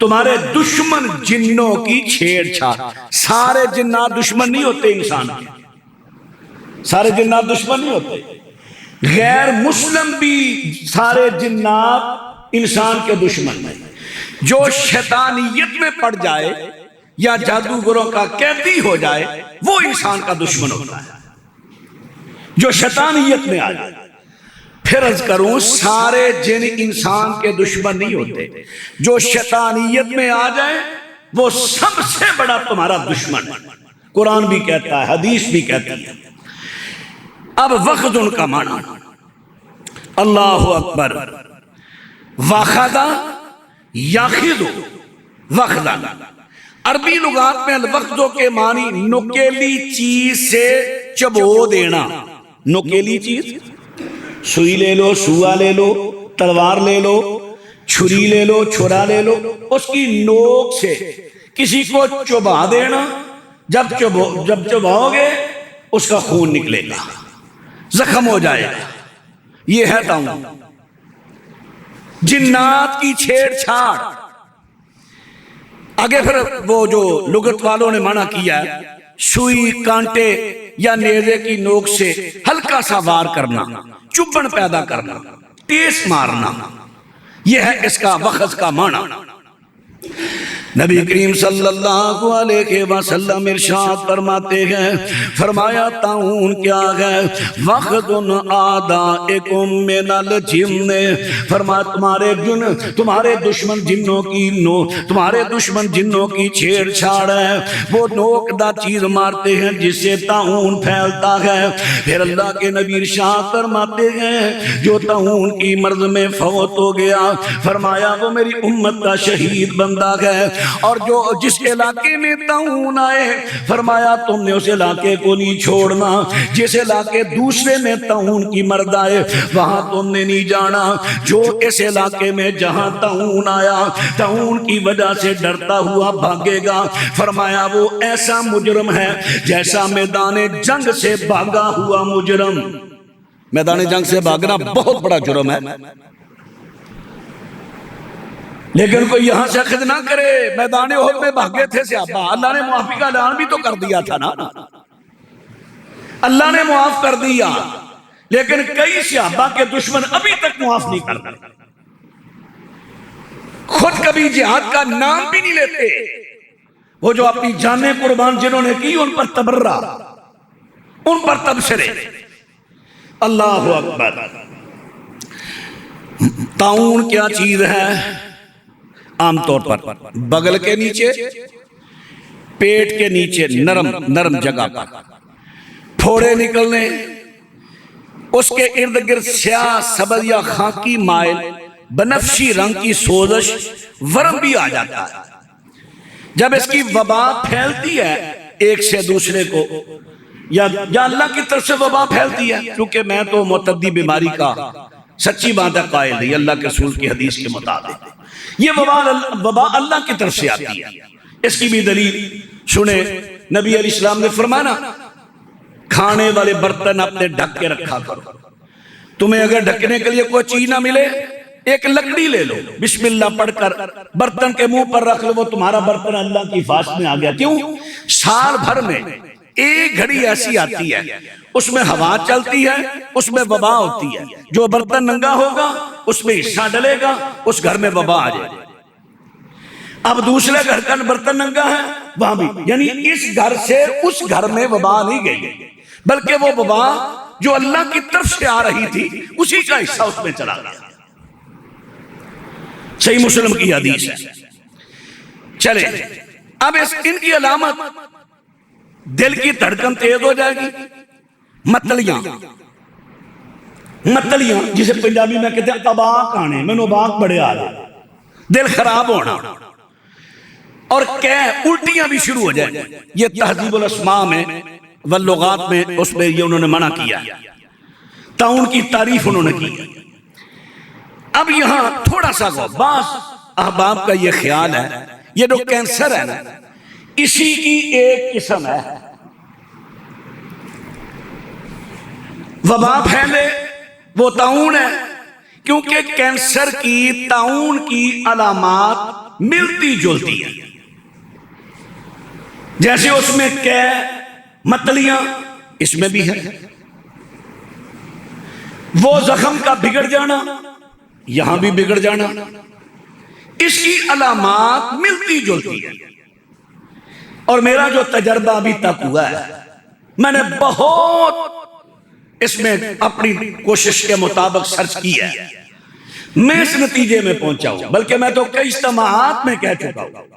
تمہارے دشمن جنوں کی چھیڑ چھاڑ. سارے جنات دشمن نہیں ہوتے انسان کے، سارے جنات دشمن نہیں ہوتے. غیر مسلم بھی سارے جنات انسان کے دشمن ہیں. جو شیطانیت میں پڑ جائے یا جادوگروں کا قیدی ہو جائے وہ انسان کا دشمن ہوتا ہے، جو شیطانیت میں آ جائے. پھر عرض کروں سارے جن انسان کے دشمن نہیں ہوتے، جو شیطانیت میں آ جائے وہ سب سے بڑا تمہارا دشمن. قرآن بھی کہتا ہے، حدیث بھی کہتی ہے. اب وخذ ان کا معنی اللہ اکبر، واخذ یاخذ وخذ. عربی لغات میں الوخذ کے معنی نکیلی چیز سے چبو دینا. نکیلی چیز، سوئی لے لو، سوا لے لو، تلوار لے لو، چھری لے لو، چھرا لے لو، اس کی نوک سے کسی کو چبا دینا. جب چباؤ گے اس کا خون نکلے گا، زخم ہو جائے گا. یہ ہے طاعون، جنات کی چھیڑ چھاڑ۔ آگے پھر وہ جو لغت والوں نے منع کیا ہے، سوئی، کانٹے یا نیزے کی نوک سے ہلکا سا وار کرنا، چبھن پیدا کرنا، ٹیس مارنا، یہ ہے اس کا وخز کا معنی۔ نبی کریم صلی اللہ علیہ وسلم ارشاد فرماتے ہیں، فرمایا طاعون کیا ہے؟ وَخْذٌ أَعْدَائِكُم مِّنَ الْجِنِّ، فرمایا تمہارے دشمن جنوں کی چھیڑ چھاڑ ہے، وہ نوکدہ چیز مارتے ہیں جس سے طاعون پھیلتا ہے۔ پھر اللہ کے نبی ارشاد فرماتے ہیں جو طاعون کی مرض میں فوت ہو گیا، فرمایا وہ میری امت کا شہید بندہ ہے۔ اور جو جس علاقے میں طاعون آئے، فرمایا تم نے اس علاقے کو نہیں چھوڑنا، جس علاقے دوسرے میں طاعون کی مرض آئے وہاں تم نے نہیں جانا۔ جو اس علاقے میں جہاں طاعون آیا، طاعون کی وجہ سے ڈرتا ہوا بھاگے گا، فرمایا وہ ایسا مجرم ہے جیسا میدان جنگ سے بھاگا ہوا مجرم۔ میدان جنگ سے بھاگنا بہت بڑا جرم ہے، لیکن کوئی یہاں سے اخذ نہ کرے۔ میدان احد میں بھاگے تھے صحابہ، اللہ نے معافی کا اعلان بھی تو کر دیا تھا نا، اللہ نے معاف کر دیا، لیکن کئی صحابہ کے دشمن ابھی تک معاف نہیں کرتے، خود کبھی جہاد کا نام بھی نہیں لیتے۔ وہ جو اپنی جانیں قربان جنہوں نے کی، ان پر تبرہ، ان پر تبصرے۔ اللہ اکبر۔ طاعون کیا چیز ہے؟ عام طور پر بغل کے نیچے، پیٹ کے نیچے نرم جگہ پر پھوڑے نکلنے، اس کے ارد گرد سیاہ، سبز یا خاکی مائل بنفشی رنگ کی سوزش، ورم بھی آ جاتا ہے۔ جب اس کی وبا پھیلتی ہے ایک سے دوسرے کو، یا اللہ کی طرف سے وبا پھیلتی ہے، کیونکہ میں تو معتدی بیماری کا سچی بات ہے قائل نہیں، اللہ کے رسول کی حدیث کے مطابق یہ وبا اللہ کی طرف سے آتی ہے۔ اس کی بھی دلیل سنیں، نبی علیہ السلام نے فرمایا کھانے والے برتن اپنے ڈھک کے رکھا کرو، تمہیں اگر ڈھکنے کے لیے کوئی چیز نہ ملے، ایک لکڑی لے لو، بسم اللہ پڑھ کر برتن کے منہ پر رکھ لو، وہ تمہارا برتن اللہ کی حفاظت میں آ گیا۔ کیوں؟ سال بھر میں ایک گھڑی ایسی آتی ہے، اس میں ہوا چلتی ہے، اس میں وبا ہوتی ہے، جو برتن ننگا ہوگا اس میں حصہ ڈلے گا، اس گھر میں وبا آ جائے گا۔ اب دوسرے گھر کا برتن ننگا ہے، وہاں بھی، یعنی اس گھر سے اس گھر میں وبا نہیں گئی، بلکہ وہ وبا جو اللہ کی طرف سے آ رہی تھی اسی کا حصہ اس میں چلا گیا۔ صحیح مسلم کی حدیث ہے۔ چلے اب ان کی علامت، دل کی دھڑکن تیز ہو جائے گی، متلیاں جسے پنجابی میں کہتے ہیں اباک آنے، میں اباک بڑے آ رہے، دل خراب ہونا، اور الٹیاں بھی شروع ہو جائیں۔ یہ تہذیب الاسماء میں واللغات میں اس میں یہ انہوں نے منع کیا، طاعون کی تعریف انہوں نے کی۔ اب یہاں تھوڑا سا بعض احباب کا یہ خیال ہے یہ جو کینسر ہے نا، اسی کی ایک قسم ہے، وبا پھیلے وہ طاعون ہے، کیونکہ کینسر کی طاعون کی علامات ملتی جلتی ہیں، جیسے اس میں متلیاں اس میں بھی ہے، وہ زخم کا بگڑ جانا یہاں بھی بگڑ جانا، اس کی علامات ملتی جلتی ہیں۔ اور میرا جو تجربہ ابھی تک ہوا ہے، میں نے بہت اس میں اپنی کوشش کے مطابق سرچ کیا ہے، میں اس نتیجے میں پہنچا ہوں، بلکہ میں تو کئی اجتماعات میں کہہ چکا ہوں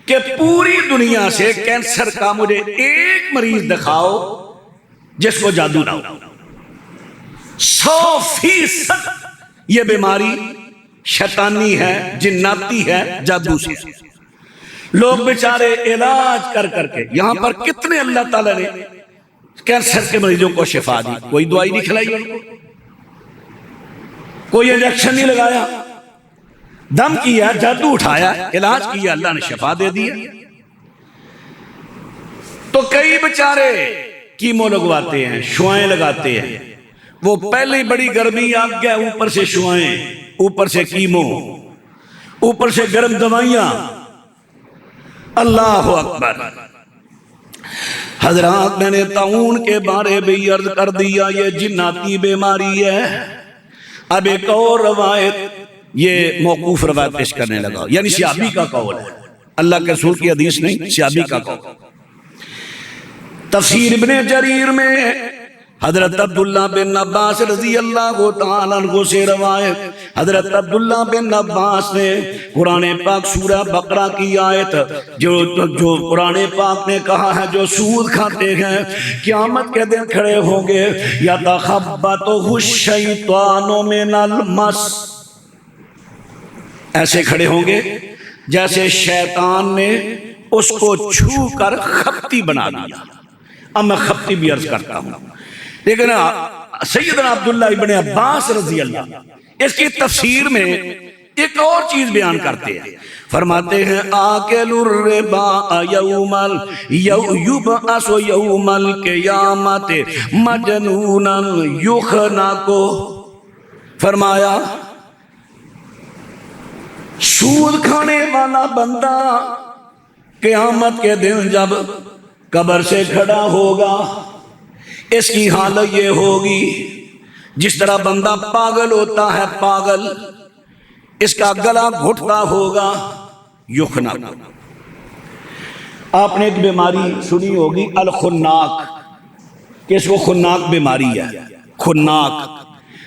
کہ پوری دنیا سے کینسر کا مجھے ایک مریض دکھاؤ جس کو جادو نہ ہو۔ 100% یہ بیماری شیطانی ہے، جناتی ہے، جادو سے۔ لوگ بیچارے علاج کر کر کے، یہاں پر کتنے اللہ تعالیٰ نے کینسر کے مریضوں کو شفا دی، کوئی دوائی نہیں کھلائی ان کو، کوئی انجیکشن نہیں لگایا، دم کیا، جادو اٹھایا، علاج کیا، اللہ نے شفا دے دیا۔ تو کئی بیچارے کیمو لگواتے ہیں، شوائیں لگاتے ہیں، وہ پہلے بڑی گرمی آ گیا، اوپر سے شوائیں، اوپر سے کیمو، اوپر سے گرم دوائیاں. اللہ اکبر. حضرات میں نے طاعون کے بارے میں عرض کر دیا یہ جناتی بیماری ہے. اب ایک اور روایت، یہ موقوف روایت پیش کرنے لگا، یعنی صحابی کا قول ہے، اللہ کے رسول کی حدیث نہیں، صحابی کا قول. تفسیر ابن جریر میں حضرت عبداللہ بن عباس رضی اللہ تعالیٰ عنہ سے روایت، حضرت عبداللہ بن عباس نے قرآن پاک سورہ بقرہ کی آیت جو قرآن پاک نے کہا ہے جو سود کھاتے ہیں قیامت کے دن کھڑے ہوں گے یتخبطہ الشیطان من المس، ایسے کھڑے ہوں گے جیسے شیطان نے اس کو چھو کر خپتی بنا دیا. اب میں خپتی بھی عرض کرتا ہوں، لیکن سیدنا عبداللہ ابن عباس رضی اللہ اس کی تفسیر میں ایک اور چیز بیان کرتے ہیں. فرماتے ہیں آکل الربا یبعث یوم القیامت مجنونا یخنق. فرمایا سود کھانے والا بندہ قیامت کے دن جب قبر سے کھڑا ہوگا اس کی حالت یہ ہوگی جس طرح بندہ پاگل ہوتا ہے، پاگل، اس کا گلا گھٹتا ہوگا. یخنق. آپ نے ایک بیماری سنی ہوگی الخناق، کہ اس کو خناق بیماری ہے. خناق،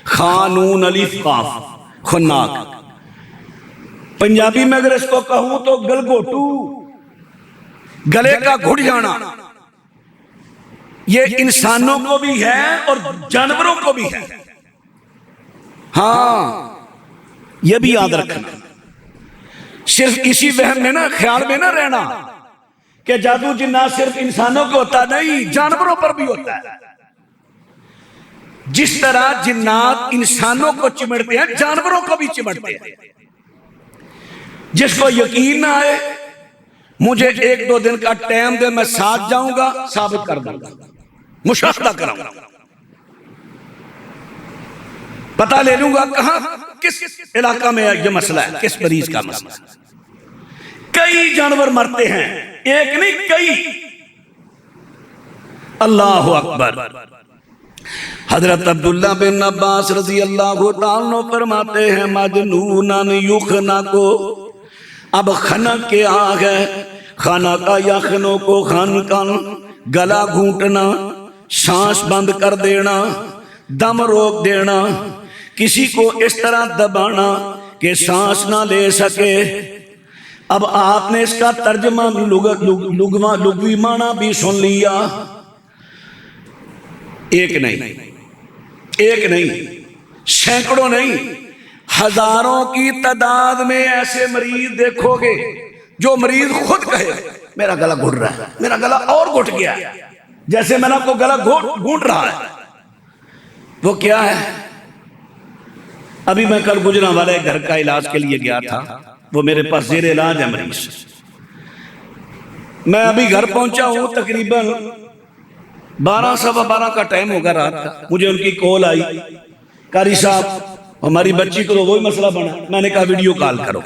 خانون الف قاف، خناق. پنجابی میں اگر اس کو کہوں تو گلگوٹو، گلے کا گھٹ جانا. یہ انسانوں کو بھی ہے اور جانوروں کو بھی ہے. ہاں یہ بھی یاد رکھنا، صرف اسی وہم میں نا، خیال میں نہ رہنا کہ جادو جنات صرف انسانوں کو ہوتا نہیں، جانوروں پر بھی ہوتا ہے. جس طرح جنات انسانوں کو چمٹتے ہیں جانوروں کو بھی چمٹتے ہیں. جس کو یقین نہ آئے مجھے 1-2 دن کا ٹائم دے، میں ساتھ جاؤں گا، ثابت کر دوں گا، مشاہدہ کراؤں گا، پتہ لے لوں گا کہاں کس علاقہ میں یہ مسئلہ ہے، کس مریض کا مسئلہ ہے. کئی جانور مرتے ہیں، ایک نہیں کئی. اللہ اکبر. حضرت عبداللہ بن عباس رضی اللہ تعالیٰ فرماتے ہیں مجنونا یخنق. اب خنق کے آ گئے، خنق یخنق کو خنقا، گلا گھونٹنا، سانس بند کر دینا، دم روک دینا، کسی کو اس طرح دبانا کہ سانس نہ لے سکے. اب آپ نے اس کا ترجمہ لغوی معنی بھی سن لیا. ایک نہیں، سینکڑوں نہیں، ہزاروں کی تعداد میں ایسے مریض دیکھو گے جو مریض خود کہے میرا گلا گھٹ رہا ہے، میرا گلا اور گھٹ گیا، جیسے میں نے آپ کو گلا گھونٹ رہا ہے. وہ کیا ہے؟ ابھی میں کل گجرا والے گھر کا علاج کے لیے گیا تھا، وہ میرے پاس زیر علاج ہے مریض. میں ابھی گھر پہنچا ہوں، تقریباً 12:15 کا ٹائم ہوگا رات کا. مجھے ان کی کال آئی، قاری صاحب ہماری بچی کو تو وہی مسئلہ بنا. میں نے کہا ویڈیو کال کرو.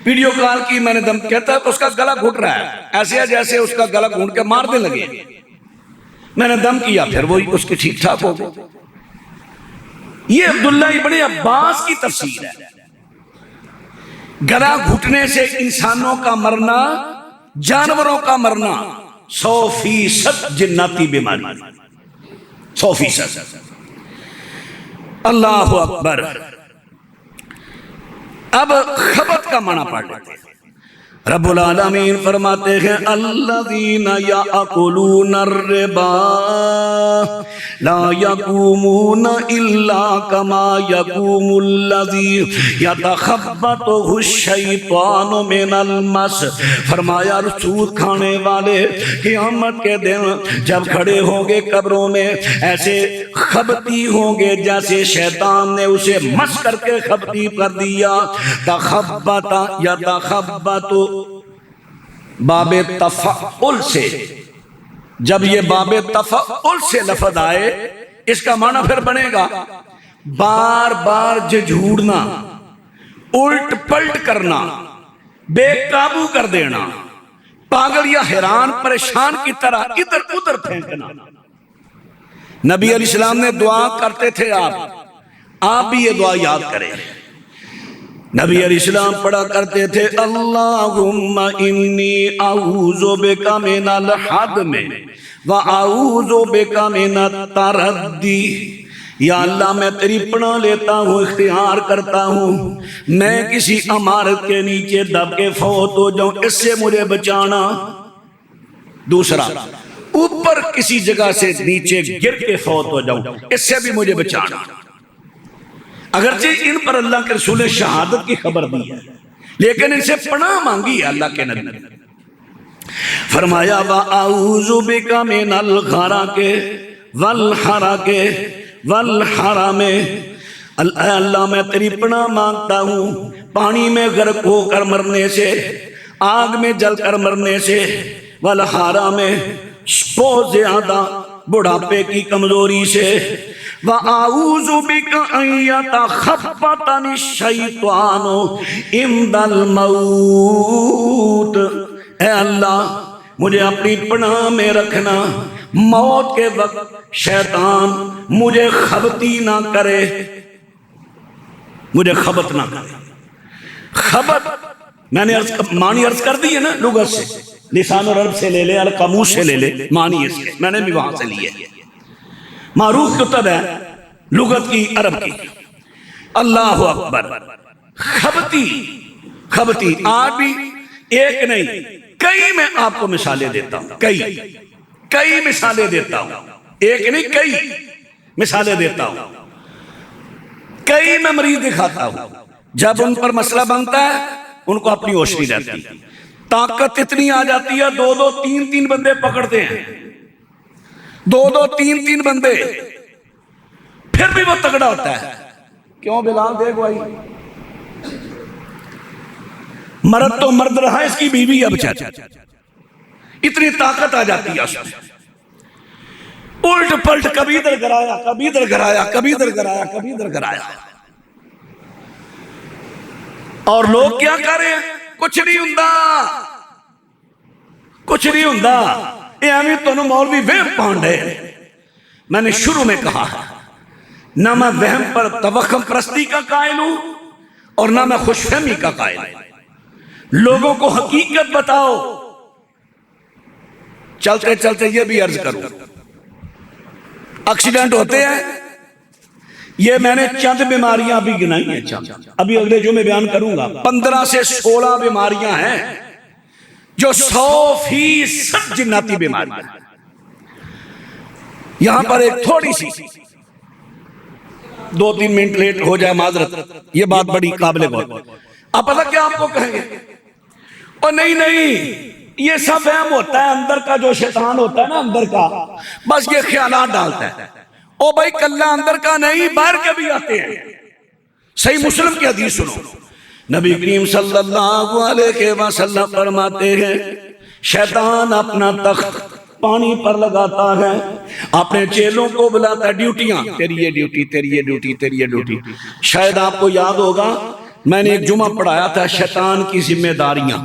ویڈیو کال کی، میں نے دم کہتا ہے اس کا گلا گھٹ رہا ہے، ایسے ہے جیسے اس کا گلا گھونٹ کے مارنے لگے. میں نے دم کیا، پھر وہی اس کے ٹھیک ٹھاک ہو گئے. یہ عبداللہ ابن عباس کی تفسیر ہے. گلا گھٹنے سے انسانوں کا مرنا، جانوروں کا مرنا 100% جناتی بیماری، 100%. اللہ اکبر. اب خبط کا معنی پڑھ لیتے ہیں. رب العالمین فرماتے ہیں الذین یاکلون الربا لا یقومون الا کما یقوم الذی یتخبطہ الشیطان من المس. فرمایا سود کھانے والے قیامت کے دن جب کھڑے ہوں گے قبروں میں ایسے خبتی ہوں گے جیسے شیطان نے اسے مس کر کے خبتی کر دیا. تخبط یتخبط باب تفعل سے، جب یہ باب تفعل سے لفظ آئے اس کا معنی پھر بنے گا بار بار جھوڑنا، الٹ پلٹ کرنا، بے قابو کر دینا، پاگل یا حیران پریشان کی طرح ادھر ادھر پھینکنا۔ نبی علیہ السلام نے دعا کرتے تھے، آپ بھی یہ دعا یاد کریں۔ نبی علیہ السلام پڑھا کرتے تھے اللہم انی اعوذ بک من الحدم واعوذ بک من التردی، یا اللہ میں تیری پناہ لیتا ہوں، اختیار کرتا ہوں، میں کسی عمارت کے نیچے دب کے فوت ہو جاؤں، اس سے مجھے بچانا۔ دوسرا، اوپر کسی جگہ سے نیچے گر کے فوت ہو جاؤں، اس سے بھی مجھے بچانا۔ اگرچہ ان پر اللہ کے رسول نے شہادت کی خبر دی ہے، لیکن ان سے پناہ مانگی ہے اللہ کے نبی نے۔ فرمایا وَأَعُوذُ بِكَ مِنَ الْغَرَقِ وَالْحَرَقِ وَالْحَرَمِ، اے اللہ میں تیری پناہ مانگتا ہوں پانی میں غرق ہو کر مرنے سے، آگ میں جل کر مرنے سے، والحرام بہت زیادہ بڑھاپے کی کمزوری سے، وَأَعُوذُ بِكَ أَن يَتَخَبَّطَنِ الشَّيْطَانُ عِندَ الْمَوْتِ، اے اللہ مجھے اپنی پناہ میں رکھنا، موت کے وقت شیطان مجھے خبطی نہ کرے، مجھے خبط نہ کرے۔ خبط میں نے معنی عرض کر دی ہے نا، لغت سے، لسان العرب سے لے لے، القاموس سے لے لے، معنی اس کے میں نے بھی وہاں سے لیے، معروف کتب ہے لغت کی، عرب کی۔ اللہ اکبر، خبطی، خبطی آج بھی ایک نہیں کئی میں آپ کو مثالیں دیتا ہوں، کئی مثالیں دیتا ہوں، ایک نہیں کئی مثالیں دیتا ہوں، کئی میں مریض دکھاتا ہوں۔ جب ان پر مسئلہ بنتا ہے ان کو اپنی ہوش نہیں رہتی، طاقت اتنی آ جاتی ہے، دو دو تین تین بندے پکڑتے ہیں، دو دو تین تین بندے، پھر بھی وہ تگڑا ہوتا ہے۔ کیوں بلال دے گواہی؟ مرد تو مرد رہا، اس کی بیوی اب چاچا، اتنی طاقت آ جاتی ہے اس میں، الٹ پلٹ کبھی ادھر گرایا، کبھی ادھر گرایا، کبھی ادھر گرایا، کبھی ادھر گرایا، اور لوگ کیا کر رہے ہیں؟ کچھ نہیں ہوندا، کچھ نہیں ہوندا، یہ ہمیں تو مولوی وہم پانڈے۔ میں نے شروع میں کہا نہ میں وہم پر توہم پرستی کا قائل ہوں اور نہ میں خوش فہمی کا قائل ہوں، لوگوں کو حقیقت بتاؤ۔ چلتے چلتے یہ بھی عرض کروں، ایکسیڈنٹ ہوتے ہیں، یہ میں نے چند بیماریاں ابھی گنائی ہیں، ابھی اگلے جو میں بیان کروں گا 15 سے 16 بیماریاں ہیں جو 100% جناتی بیماریاں ہیں۔ یہاں پر ایک تھوڑی سی 2-3 منٹ لیٹ ہو جائے معذرت، یہ بات بڑی قابل غور۔ اب پتہ کیا آپ کو کہیں گے؟ اور نہیں یہ سب وہم ہوتا ہے، اندر کا جو شیطان ہوتا ہے نا، اندر کا بس یہ خیالات ڈالتا ہے۔ او بھائی کلہ اندر کا نہیں، باہر کے بھی آتے ہیں۔ صحیح مسلم کی حدیث سنو، نبی کریم صلی اللہ علیہ وسلم فرماتے ہیں شیطان اپنا تخت پانی پر لگاتا ہے، اپنے چیلوں کو بلاتا ہے، ڈیوٹیاں، تیری یہ ڈیوٹی، تیری یہ ڈیوٹی، تیری یہ ڈیوٹی۔ شاید آپ کو یاد ہوگا میں نے ایک جمعہ پڑھایا تھا شیطان کی ذمہ داریاں،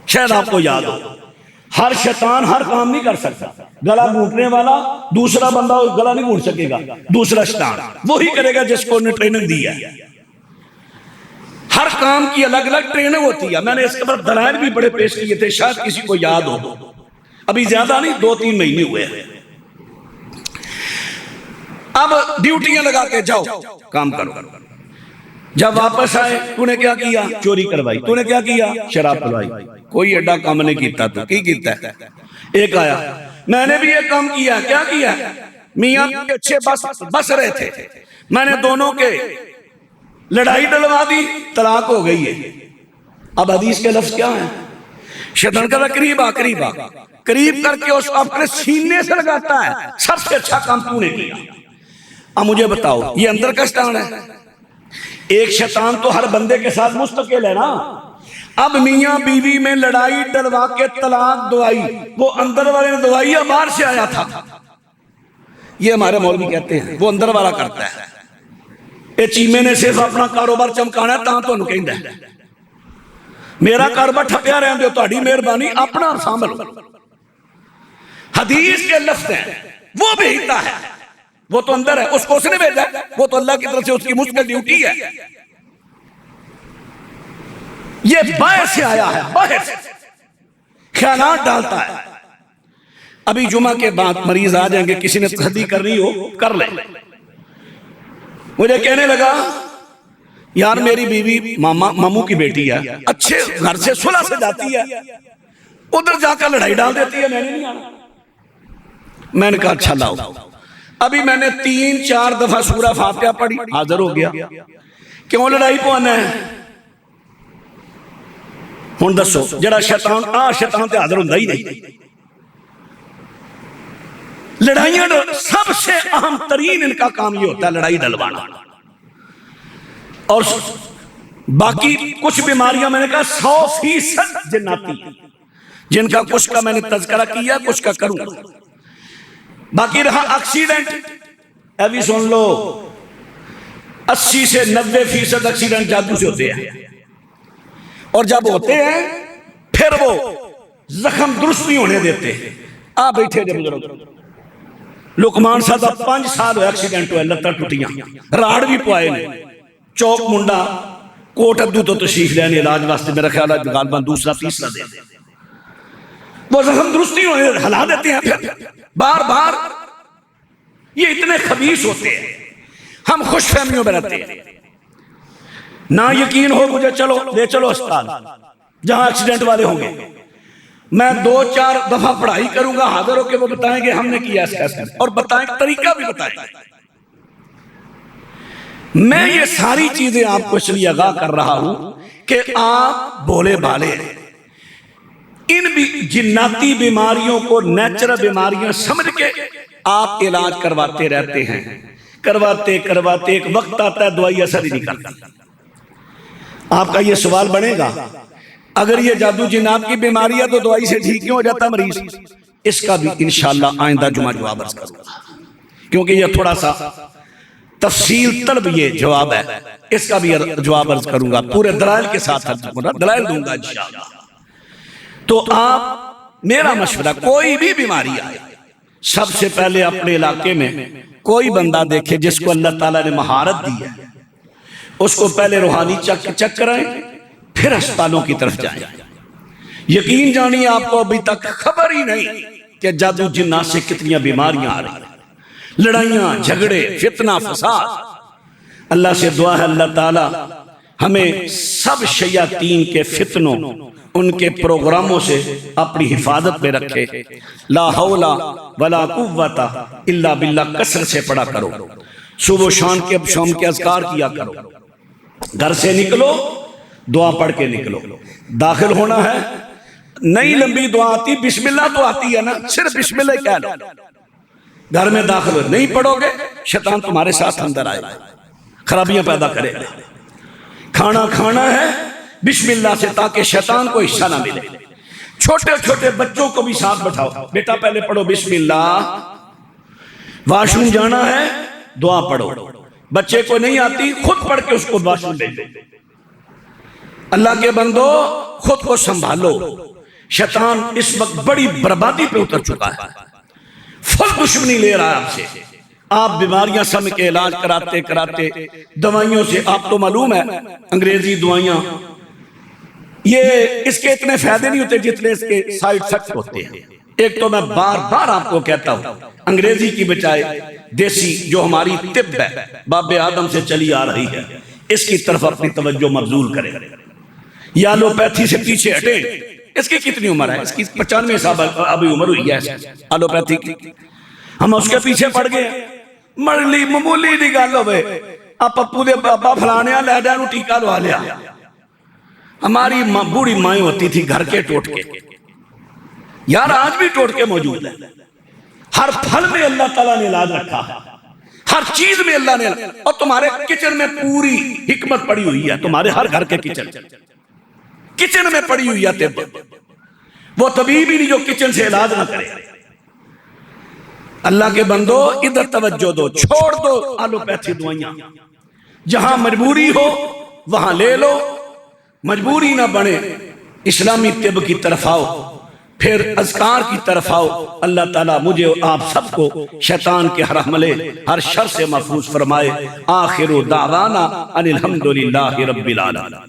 شاید آپ کو یاد ہو۔ ہر شیطان ہر کام نہیں کر سکتا، گلا گھونٹنے والا دوسرا بندہ گلا نہیں گھونٹ سکے گا، دوسرا شیطان وہی کرے گا جس کو انہیں ٹریننگ دی ہے۔ ہر کام کی الگ الگ ٹریننگ ہوتی ہے، میں نے اس کے بعد دلائل بھی بڑے پیش کیے تھے، شاید کسی کو یاد ہو، ابھی زیادہ نہیں 2-3 مہینے ہوئے ہیں۔ اب ڈیوٹیاں لگا کے جاؤ کام کرو، جب واپس آئے تو نے کیا کیا؟ چوری کروائی، تو نے کیا کیا؟ شراب پلوائی، کوئی ایڈا کام نہیں کیتا، تو کی کیتا ہے؟ ایک آیا میں نے بھی یہ کام کیا، کیا کیا؟ میاں اچھے بس رہے تھے، میں نے دونوں کے لڑائی ڈلوا دی، طلاق ہو گئی ہے۔ اب حدیث کے لفظ کیا ہیں؟ شیطان کہتا قریب آ، قریب آ، قریب کر کے اس کو اپنے سینے سے لگاتا ہے، سب سے اچھا کام تو نے کیا۔ اب مجھے بتاؤ یہ اندر کا شیطان ہے؟ ایک شیطان تو ہر بندے کے ساتھ مستقل ہے نا۔ اب میاں بیوی میں لڑائی ڈلوا کے طلاق دوائی، وہ اندر والے نے دوائی یا باہر سے آیا تھا؟ یہ ہمارے مولوی کہتے ہیں، وہ اندر والا کرتا ہے. اے چیمے نے صرف اپنا کاروبار چمکانا ہے تاں تانوں کہندا ہے میرا کاروبار ٹھپیا رہن دیو، تہاڈی مہربانی اپنا سنبھالو. حدیث کے لفظ ہیں، وہ بھیجتا ہے، وہ تو اندر ہے، اس کو اس نے بھیجا ہے، وہ تو اللہ کی طرف سے اس کی مشکل ڈیوٹی ہے. یہ باہر سے آیا ہے، باہر سے خیالات ڈالتا ہے. ابھی جمعہ کے بعد مریض آ جائیں گے، کسی نے تصدیق کرنی ہو کر لیں. مجھے کہنے لگا یار میری بیوی ماموں کی بیٹی ہے، اچھے گھر سے صلح سے جاتی ہے، ادھر جا کر لڑائی ڈال دیتی ہے، میں نہیں آنا. میں نے کہا اچھا لاؤ. ابھی میں نے 3-4 دفعہ سورہ فاتحہ پڑھی، حاضر ہو گیا. کیوں لڑائی پوانا ہے؟ ہن دسو جڑا شیطان تے حاضر ہوندا ہی نہیں. لڑائیاں سب سے اہم ترین ان کا کام یہ ہوتا ہے لڑائی ڈلوانا. اور باقی کچھ بیماریاں میں نے کہا 100% جناتی، جن کا کچھ کا میں نے تذکرہ کیا، کچھ کا کروں. باقی رہا ایکسیڈنٹ، ابھی سن لو 80 سے 90% ایکسیڈنٹ جادو سے ہوتے ہیں. اور جب ہوتے ہیں پھر وہ زخم درست نہیں ہونے دیتے. آپ بیٹھے جب بزرگ لقمان صاحب 5 سال ہوئے ایکسیڈنٹ ہوئے، لتاں ٹوٹیاں، راڑ بھی پوائے نے. چوک منڈا کوٹ ابدو تو تشریف لینے علاج واسطے، میرا خیال ہے غالباً دوسرا تیسرا دے. وہ زخم درست نہیں ہونے ہلا دیتے ہیں پھر بار بار. یہ اتنے خبیث ہوتے ہیں، ہم خوش فہمیوں میں رہتے ہیں. نہ یقین ہو مجھے چلو لے چلو اسپتال جہاں ایکسیڈنٹ والے ہوں گے، میں 2-4 دفعہ پڑھائی کروں گا، حاضر ہو کے وہ بتائیں گے ہم نے کیا ایسا، اور بتائیں طریقہ بھی بتائیں. میں یہ ساری چیزیں آپ کو اس لیے آگاہ کر رہا ہوں کہ آپ بولے بالے ان بھی جناتی بیماریوں کو نیچرل بیماریاں سمجھ کے آپ علاج کرواتے رہتے ہیں. کرواتے کرواتے ایک وقت آتا ہے دوائی اثر ہی نہیں کرتی. آپ کا یہ سوال بنے گا اگر یہ جادو جنات کی بیماری ہے تو دوائی سے ٹھیک کیوں ہو جاتا مریض؟ اس کا بھی انشاءاللہ آئندہ جمعہ جواب عرض کروں گا، کیونکہ یہ تھوڑا سا تفصیل طلب یہ جواب ہے. اس کا بھی جواب عرض کروں گا، پورے دلائل کے ساتھ دلائل دوں گا انشاءاللہ. تو آپ میرا مشورہ، کوئی بھی بیماری آئے سب سے پہلے اپنے علاقے میں کوئی بندہ دیکھے جس کو اللہ تعالیٰ نے مہارت دی ہے، اس کو پہلے روحانی چیک کرائیں، پھر اسپتالوں کی طرف جائیں. یقین جانیے آپ کو ابھی تک خبر ہی نہیں کہ جادو جنات سے کتنی بیماریاں آ رہی ہیں، لڑائیاں جھگڑے فتنہ فساد. اللہ سے دعا ہے اللہ تعالیٰ ہمیں سب شیاطین کے فتنوں، ان کے پروگراموں سے اپنی حفاظت میں رکھے. لا حول ولا قوت الا باللہ کثرت سے پڑھا کرو، صبح و شام کے اذکار کیا کرو. گھر سے نکلو دعا پڑھ کے نکلو. داخل ہونا ہے نئی لمبی دعا آتی، بسم اللہ تو آتی ہے نا، صرف بسم اللہ کہہ لو. گھر میں داخل ہو نہیں پڑھو گے شیطان تمہارے ساتھ اندر آئے گا، خرابیاں پیدا کرے گا. کھانا کھانا ہے بسم اللہ سے تاکہ شیطان کو حصہ نہ ملے. چھوٹے چھوٹے بچوں کو بھی ساتھ بٹھاؤ، بیٹا پہلے پڑھو بسم اللہ. واش روم جانا ہے دعا پڑھو، بچے کو نہیں آتی خود پڑھ کے اس کو واش روم لے دو. اللہ کے بندو خود کو سنبھالو، شیطان اس وقت بڑی بربادی پہ اتر چکا ہے، فل دشمنی لے رہا ہے آپ سے. آپ بیماریاں سمجھ کے علاج کراتے کراتے دوائیوں سے، آپ تو معلوم ہے انگریزی دوائیاں یہ اس کے اتنے فائدے نہیں ہوتے جتنے اس کے سائیڈ افیکٹ ہوتے ہیں. ایک تو میں بار بار آپ کو کہتا ہوں انگریزی کی بجائے دیسی جو ہماری طب ہے باب آدم سے چلی آ رہی ہے، اس کی طرف اپنی توجہ مبذول کریں. یا ایلوپیتھی سے پیچھے ہٹیں. اس کی کتنی عمر ہے؟ اس کی 95 سال ابھی عمر ہوئی ہے ایلوپیتھی کی. ہم اس کے پیچھے پڑ گئے. مرلی معمولی دی گل ہوئے آپ پپو دے بابا فلانے لے جانو ٹیکہ لوا لیا. ہماری بوڑھی مائیں ہوتی تھی گھر کے ٹوٹکے، یار آج بھی ٹوٹکے موجود ہیں. ہر پھل میں اللہ تعالیٰ نے علاج رکھا ہے، ہر چیز میں اللہ نے. اور تمہارے کچن میں پوری حکمت پڑی ہوئی ہے، تمہارے ہر گھر کے کچن میں پڑی ہوئی ہے طب. وہ طبیب ہی نہیں جو کچن سے علاج نہ کرے. اللہ کے بندو ادھر توجہ دو، چھوڑ دو آلوپیتھی دوائیاں، جہاں مجبوری ہو وہاں لے لو، مجبوری نہ بنے اسلامی طب کی طرف آؤ، پھر اذکار کی طرف آؤ۔ اللہ تعالیٰ مجھے اور آپ سب کو شیطان کے ہر حملے ہر شر سے محفوظ فرمائے۔ آخر دعوانا ان الحمدللہ رب العالمین۔